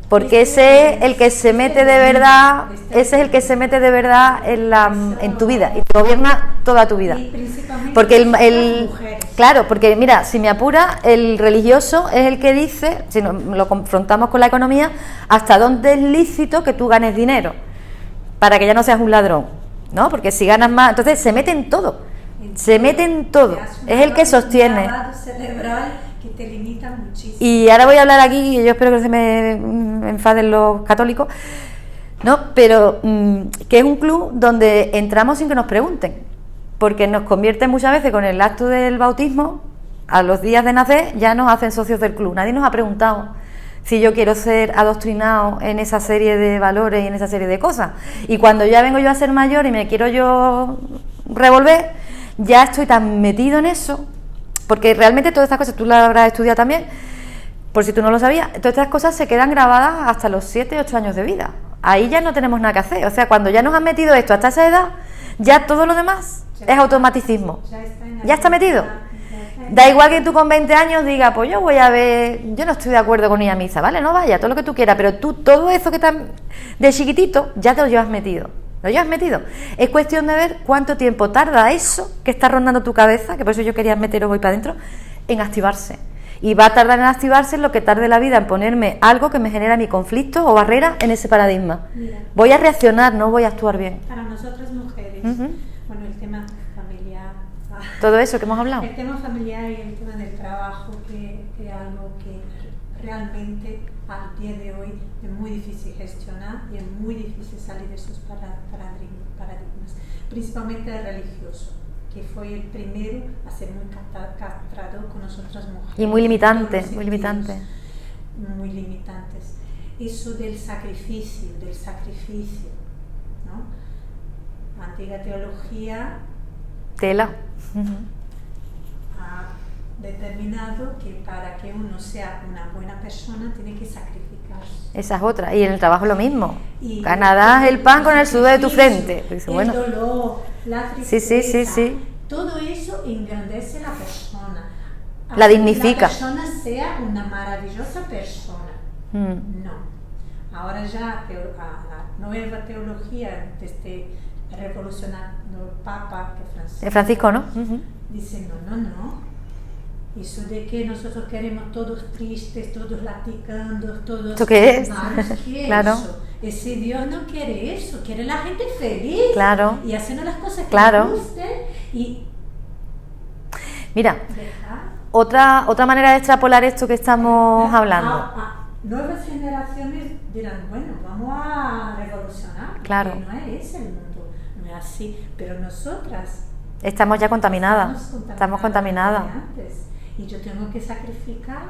A: Porque ese es el que se mete de verdad, ese es el que se mete de verdad en tu vida y te gobierna toda tu vida.
B: Y principalmente
A: Porque
B: las mujeres.
A: claro, porque mira, si me apura, el religioso es el que dice, si lo confrontamos con la economía, hasta dónde es lícito que tú ganes dinero, para que ya no seas un ladrón, ¿no? Porque si ganas más, entonces se mete en todo, se mete en todo, es el que sostiene.
B: Un lavado cerebral que te limita muchísimo.
A: Y ahora voy a hablar aquí, y yo espero que no se me enfaden los católicos, ¿no? Pero que es un club donde entramos sin que nos pregunten, porque nos convierte muchas veces con el acto del bautismo, a los días de nacer ya nos hacen socios del club. Nadie nos ha preguntado si yo quiero ser adoctrinado en esa serie de valores y en esa serie de cosas. Y cuando ya vengo yo a ser mayor y me quiero yo revolver, ya estoy tan metido en eso, porque realmente todas estas cosas, tú las habrás estudiado también, por si tú no lo sabías, todas estas cosas se quedan grabadas hasta los 7, 8 años de vida. Ahí ya no tenemos nada que hacer. O sea, cuando ya nos han metido esto hasta esa edad, ya todo lo demás es automaticismo. Ya está metido. Da igual que tú con 20 años digas, pues yo voy a ver, yo no estoy de acuerdo con ir a misa, ¿vale? No vaya, todo lo que tú quieras, pero tú, todo eso que está de chiquitito, ya te lo llevas metido. ¿Lo llevas metido? Es cuestión de ver cuánto tiempo tarda eso que está rondando tu cabeza, que por eso yo quería meteros hoy para adentro, en activarse. Y va a tardar en activarse lo que tarde la vida en ponerme algo que me genera mi conflicto o barrera en ese paradigma.
B: Mira,
A: Voy a reaccionar, no voy a actuar bien.
B: para nosotras mujeres,
A: Ujú.
B: bueno, el tema familiar,
A: Todo eso que hemos hablado.
B: el tema familiar y el tema del trabajo, que es algo que realmente al día de hoy es muy difícil gestionar y es muy difícil salir de esos paradigmas, principalmente el religioso, que fue el primero a ser muy castrado con nosotras mujeres.
A: Y muy limitante,
B: En todos los
A: muy
B: sentidos,
A: limitante.
B: muy limitantes. Eso del sacrificio, ¿no? La antigua teología
A: Tela.
B: ha determinado que para que uno sea una buena persona tiene que sacrificarse.
A: Esa es otra. Y en el trabajo lo mismo.
B: Y
A: Ganarás el pan con el sudor de tu frente. Dice,
B: el
A: bueno,
B: dolor, la
A: sí,
B: tristeza,
A: sí.
B: todo eso engrandece a la persona.
A: La dignifica.
B: La persona sea una maravillosa persona. No. Ahora ya la nueva teología de este revolucionario Papa que
A: Francisco, ¿no?
B: Dice no. Eso de que nosotros queremos todos tristes, todos latigando, todos...
A: ¿Esto qué es?
B: ¿Qué
A: Claro.
B: eso? Ese Dios no quiere eso, quiere la gente feliz.
A: Claro.
B: Y haciendo las cosas que
A: Claro.
B: les gusten y...
A: Mira,
B: dejar...
A: otra manera de extrapolar esto que estamos hablando.
B: Nuevas generaciones dirán, bueno, vamos a revolucionar.
A: Claro.
B: Porque no es ese el mundo, no es así. Pero nosotras...
A: Estamos ya contaminadas. Estamos contaminadas.
B: Antes. Y yo tengo que sacrificar,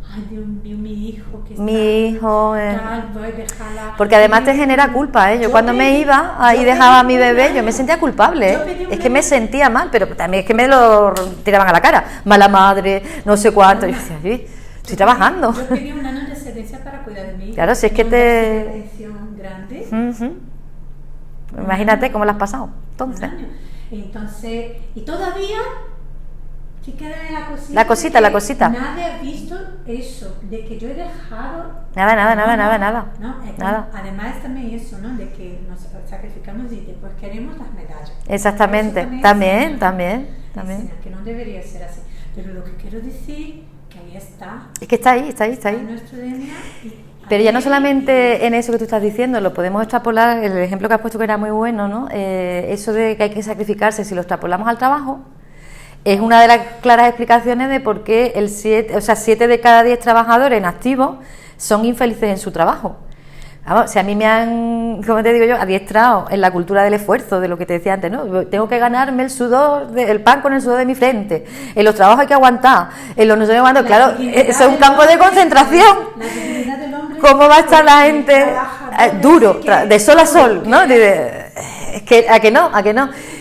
B: ay Dios mío, mi hijo que
A: Mi hijo,
B: tal, voy a dejarla.
A: Porque además te genera culpa, ¿eh? Yo cuando me iba, ahí dejaba a mi bebé, yo me sentía culpable, ¿eh? Es que me sentía mal, pero también es que me lo tiraban a la cara. Mala madre, no sé cuánto. Y yo decía, sí, estoy trabajando.
B: Yo pedí un año de excedencia para cuidar de mi hijo.
A: Claro, si es que
B: te... grande.
A: Imagínate cómo lo has pasado, entonces.
B: Entonces, y todavía... Sí queda en
A: la cosita.
B: Nadie ha visto eso, de que yo he dejado...
A: Nada.
B: No,
A: Nada.
B: Además también eso, ¿no? De que nos sacrificamos y después queremos las medallas.
A: Exactamente, también.
B: Que no debería ser así. Pero lo que quiero decir, que ahí está.
A: Es que está ahí.
B: Nuestro DNA
A: Pero ya no solamente en eso que tú estás diciendo, lo podemos extrapolar, el ejemplo que has puesto que era muy bueno, ¿no? Eso de que hay que sacrificarse, si lo extrapolamos al trabajo, es una de las claras explicaciones de por qué 7 de cada 10 trabajadores en activo son infelices en su trabajo. Vamos, si a mí me han, como te digo yo, adiestrado en la cultura del esfuerzo, de lo que te decía antes, ¿no? Tengo que ganarme el pan con el sudor de mi frente, en los trabajos hay que aguantar, en los no sé cuánto, claro, eso es un campo de concentración. ¿Cómo va a estar la gente duro, de sol a sol, ¿no? Es que, ¿a que no?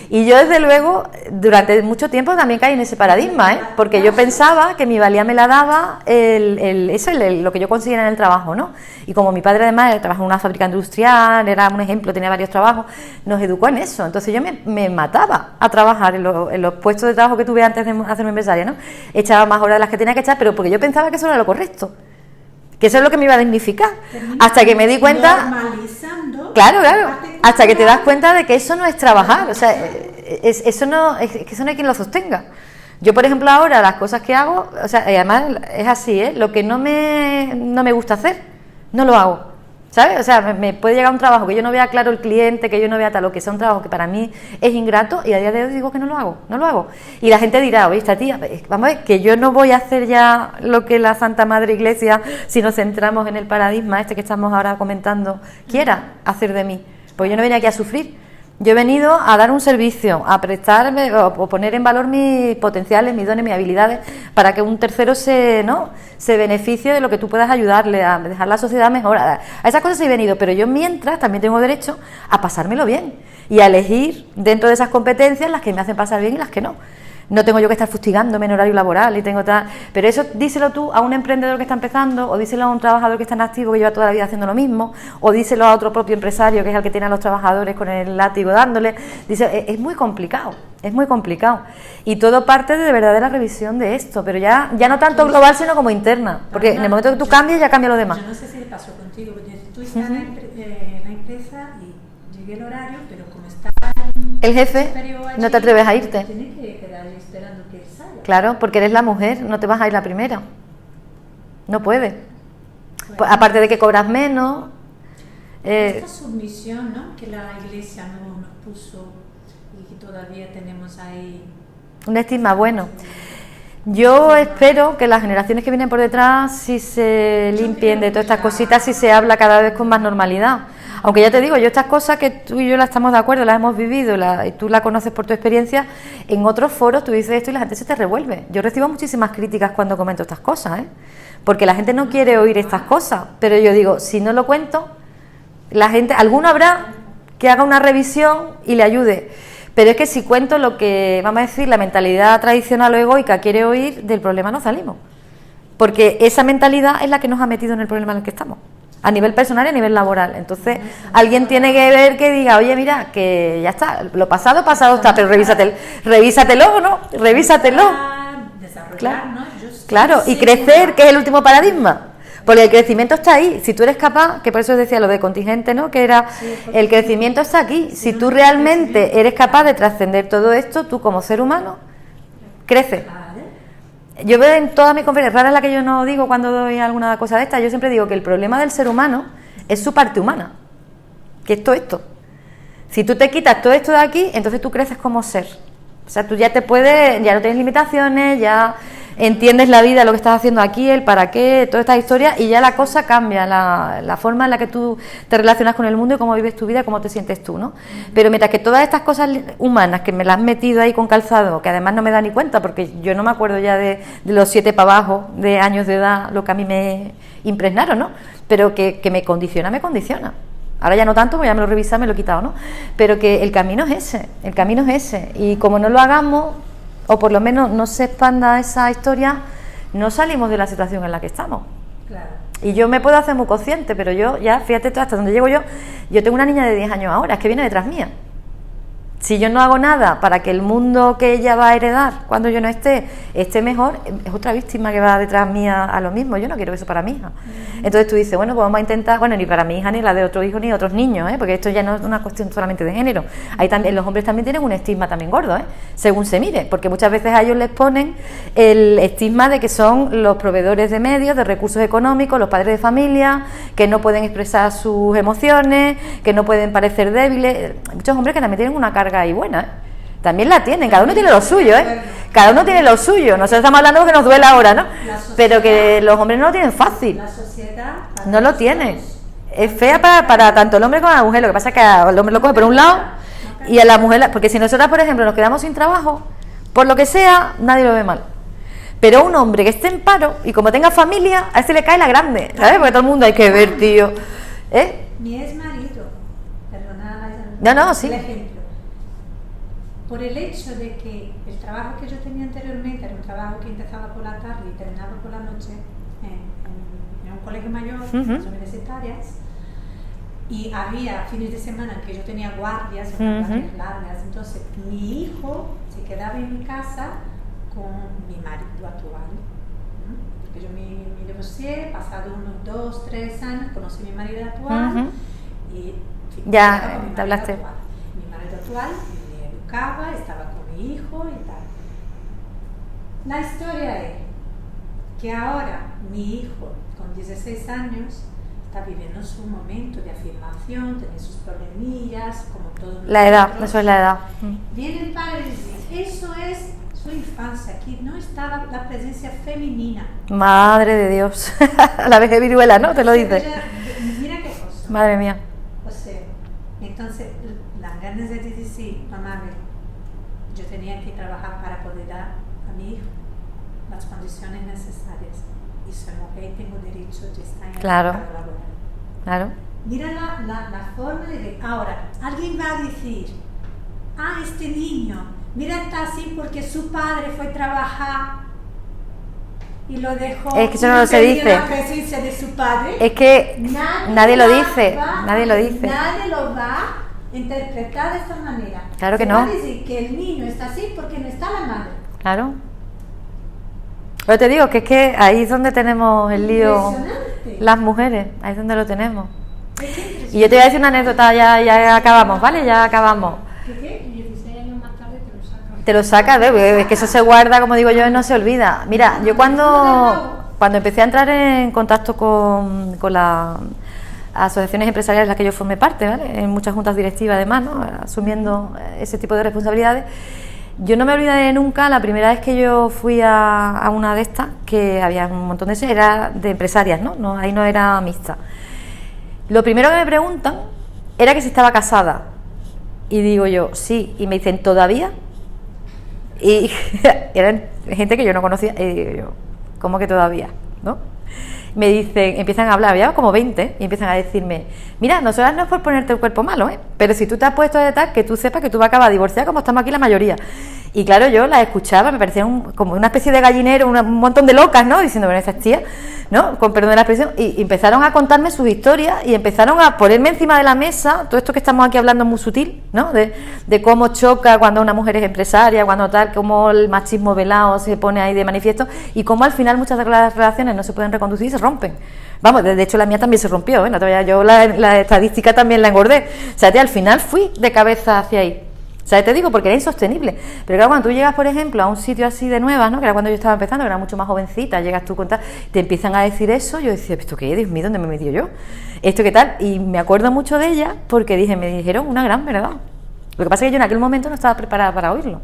A: Y yo, desde luego, durante mucho tiempo también caí en ese paradigma, ¿eh? Porque yo pensaba que mi valía me la daba lo que yo conseguía en el trabajo, ¿no? Y como mi padre además trabajaba en una fábrica industrial, era un ejemplo, tenía varios trabajos, nos educó en eso. Entonces yo me mataba a trabajar en los puestos de trabajo que tuve antes de hacerme empresaria, ¿no? Echaba más horas de las que tenía que echar, pero porque yo pensaba que eso era lo correcto, que eso es lo que me iba a dignificar, hasta que me di cuenta, claro, hasta que te das cuenta de que eso no es trabajar, o sea, eso no hay quien lo sostenga. Yo, por ejemplo, ahora las cosas que hago, o sea, además es así, lo que no me gusta hacer, no lo hago, ¿sabes? O sea, me puede llegar un trabajo que yo no vea claro el cliente, que yo no vea tal, o que sea un trabajo que para mí es ingrato, y a día de hoy digo que no lo hago. Y la gente dirá, oye, esta tía, vamos a ver, que yo no voy a hacer ya lo que la Santa Madre Iglesia, si nos centramos en el paradigma que estamos ahora comentando, quiera hacer de mí. Pues yo no venía aquí a sufrir. Yo he venido a dar un servicio, a prestarme o poner en valor mis potenciales, mis dones, mis habilidades, para que un tercero se beneficie de lo que tú puedas ayudarle, a dejar la sociedad mejor. A esas cosas he venido, pero yo mientras también tengo derecho a pasármelo bien y a elegir dentro de esas competencias las que me hacen pasar bien y las que no. No tengo yo que estar fustigándome en horario laboral y tengo tal... Pero eso díselo tú a un emprendedor que está empezando, o díselo a un trabajador que está en activo, que lleva toda la vida haciendo lo mismo, o díselo a otro propio empresario que es el que tiene a los trabajadores con el látigo dándole. Dice, es muy complicado. Y todo parte de verdadera revisión de esto, pero ya no tanto global, sino como interna, porque en el momento que tú cambies, ya cambia lo demás.
B: Yo no sé si le pasó contigo, porque tú estás en la empresa y llegué el horario, pero como está
A: el jefe, no te atreves a irte.
B: Tienes que quedar esperando que salga.
A: Claro, porque eres la mujer, no te vas a ir la primera. No puedes. Pues, aparte de que cobras menos.
B: Esta submisión, ¿no?, que la Iglesia nos puso y que todavía tenemos ahí.
A: Un estigma bueno. Yo espero que las generaciones que vienen por detrás sí se limpien de todas estas cositas y se habla cada vez con más normalidad. Aunque ya te digo, yo estas cosas que tú y yo las estamos de acuerdo, las hemos vivido, y tú la conoces por tu experiencia, en otros foros tú dices esto y la gente se te revuelve. Yo recibo muchísimas críticas cuando comento estas cosas, porque la gente no quiere oír estas cosas, pero yo digo, si no lo cuento, la gente, alguno habrá que haga una revisión y le ayude. Pero es que si cuento lo que, vamos a decir, la mentalidad tradicional o egoica quiere oír, del problema no salimos. Porque esa mentalidad es la que nos ha metido en el problema en el que estamos, a nivel personal y a nivel laboral. Entonces, alguien tiene que ver que diga, oye, mira, que ya está, lo pasado está, pero revísatelo, ¿no? Revísatelo.
B: Desarrollar,
A: Claro.
B: ¿no? Yo
A: Claro, y crecer, que es el último paradigma. Porque el crecimiento está ahí. Si tú eres capaz, que por eso os decía lo de contingente, ¿no? Que era, el crecimiento está aquí. Si tú realmente eres capaz de trascender todo esto, tú como ser humano, creces. Yo veo en todas mis conferencias, rara es la que yo no digo cuando doy alguna cosa de esta, yo siempre digo que el problema del ser humano es su parte humana, que es todo esto. Si tú te quitas todo esto de aquí, entonces tú creces como ser. O sea, tú ya te puedes, ya no tienes limitaciones, ya entiendes la vida, lo que estás haciendo aquí, el para qué, toda esta historia, y ya la cosa cambia, la forma en la que tú te relacionas con el mundo y cómo vives tu vida, cómo te sientes tú, ¿no? Pero mientras que todas estas cosas humanas que me las has metido ahí con calzado, que además no me da ni cuenta, porque yo no me acuerdo ya de los 7 para abajo, de años de edad, lo que a mí me impregnaron, ¿no? Pero que me condiciona, me condiciona. Ahora ya no tanto, porque ya me lo he revisado, me lo he quitado, ¿no? Pero que el camino es ese, y como no lo hagamos, o por lo menos no se expanda esa historia, no salimos de la situación en la que estamos.
B: Claro.
A: Y yo me puedo hacer muy consciente, pero yo ya, fíjate tú, hasta donde llego yo tengo una niña de 10 años ahora, es que viene detrás mía. Si yo no hago nada para que el mundo que ella va a heredar cuando yo no esté mejor, es otra víctima que va detrás mía a lo mismo. Yo no quiero eso para mi hija. Entonces tú dices, bueno, pues vamos a intentar, bueno, ni para mi hija, ni la de otro hijo, ni otros niños, porque esto ya no es una cuestión solamente de género. Ahí también, los hombres también tienen un estigma también gordo, según se mire, porque muchas veces a ellos les ponen el estigma de que son los proveedores de medios, de recursos económicos, los padres de familia, que no pueden expresar sus emociones, que no pueden parecer débiles. Muchos hombres que también tienen una carga y buena, también la tienen, cada uno tiene lo suyo, cada uno tiene lo suyo, nosotros estamos hablando de que nos duele ahora, ¿no? Pero que los hombres no lo tienen fácil,
B: la sociedad
A: no lo tienen, es fea para tanto el hombre como la mujer. Lo que pasa es que al hombre lo coge por un lado y a la mujer, porque si nosotras, por ejemplo, nos quedamos sin trabajo, por lo que sea, nadie lo ve mal. Pero un hombre que esté en paro y como tenga familia, a ese le cae la grande, ¿sabes? Porque todo el mundo hay que ver, tío,
B: Mi ex marido, perdona,
A: no, sí.
B: el ejemplo. Por el hecho de que el trabajo que yo tenía anteriormente era un trabajo que empezaba por la tarde y terminaba por la noche en un colegio mayor, las universitarias, y había fines de semana que yo tenía guardias largas, entonces mi hijo se quedaba en mi casa con mi marido actual, porque yo me divorcié, pasado unos 2, 3 años, conocí a mi marido actual y
A: ya te hablaste.
B: Mi marido actual estaba con mi hijo y tal. La historia es que ahora mi hijo con 16 años está viviendo su momento de afirmación, tiene sus problemillas, como todo.
A: La edad, eso es la edad.
B: Viene el padre y dice, eso es su infancia, aquí no estaba la presencia femenina.
A: Madre de Dios, la vez de viruela, ¿no? Te lo dice.
B: Mira qué cosa.
A: Madre mía.
B: O sea, entonces las ganas de decir, sí, mamá, yo tenía que trabajar para poder dar a mi hijo las condiciones necesarias y soy mujer y tengo derecho de estar en el mercado laboral.
A: Claro.
B: Mira la forma de... Ahora, alguien va a decir, este niño, mira, está así porque su padre fue a trabajar y lo dejó.
A: Es que eso no se dice.
B: La presencia de su padre.
A: Es que nadie lo dice, nadie lo dice.
B: Nadie lo va a interpretar de esta manera.
A: Claro que
B: se
A: no.
B: va a decir que el niño está así porque no está la madre.
A: Claro. Pero te digo que es que ahí es donde tenemos el lío las mujeres, ahí es donde lo tenemos. Y yo te voy a decir una anécdota, ya acabamos, ¿vale? Ya acabamos.
C: ¿Qué? 16 años más tarde te lo sacas.
A: Te lo sacas, es que eso se guarda, como digo yo, no se olvida. Mira, yo cuando empecé a entrar en contacto con las asociaciones empresariales en las que yo formé parte, ¿vale? En muchas juntas directivas además, ¿no? Asumiendo ese tipo de responsabilidades, yo no me olvidaré nunca la primera vez que yo fui a una de estas, que había un montón de era de empresarias, ¿no? Ahí no era mixta. Lo primero que me preguntan era que si estaba casada. Y digo yo, sí. Y me dicen, ¿todavía? Y eran gente que yo no conocía. Y digo yo, ¿cómo que todavía? ¿No? Me dicen, empiezan a hablar, había como 20, y empiezan a decirme, mira, nosotras no es por ponerte el cuerpo malo, pero si tú te has puesto de tal, que tú sepas que tú vas a acabar divorciada como estamos aquí la mayoría. Y claro, yo las escuchaba, me parecían como una especie de gallinero, un montón de locas, ¿no? Diciendo, bueno, esas tías, ¿no? Con perdón de la expresión, y empezaron a contarme sus historias y empezaron a ponerme encima de la mesa todo esto que estamos aquí hablando muy sutil, ¿no? De cómo choca cuando una mujer es empresaria, cuando tal, cómo el machismo velado se pone ahí de manifiesto y cómo al final muchas de las relaciones no se pueden reconducir y se rompen. Vamos, de hecho la mía también se rompió, ¿eh? No te vayas, yo la estadística también la engordé. O sea, al final fui de cabeza hacia ahí. O sea, te digo, porque era insostenible. Pero claro, cuando tú llegas, por ejemplo, a un sitio así de nuevas, ¿no? Que era cuando yo estaba empezando, que era mucho más jovencita, llegas tú con tal, te empiezan a decir eso, yo decía, ¿esto qué? Dios mío, ¿dónde me he metido yo? ¿Esto qué tal? Y me acuerdo mucho de ella porque me dijeron una gran verdad. Lo que pasa es que yo en aquel momento no estaba preparada para oírlo.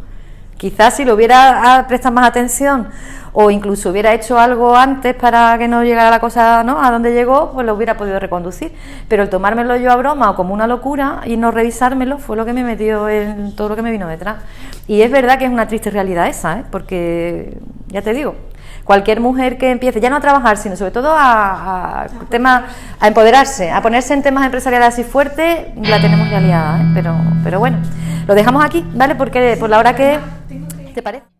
A: Quizás si lo hubiera prestado más atención o incluso hubiera hecho algo antes para que no llegara la cosa, ¿no?, a donde llegó, pues lo hubiera podido reconducir. Pero el tomármelo yo a broma o como una locura y no revisármelo fue lo que me metió en todo lo que me vino detrás. Y es verdad que es una triste realidad esa, porque, ya te digo, cualquier mujer que empiece ya no a trabajar, sino sobre todo a empoderarse, a ponerse en temas empresariales así fuertes, la tenemos ya liada, pero bueno, lo dejamos aquí, ¿vale? Porque por la hora que... ¿Te parece?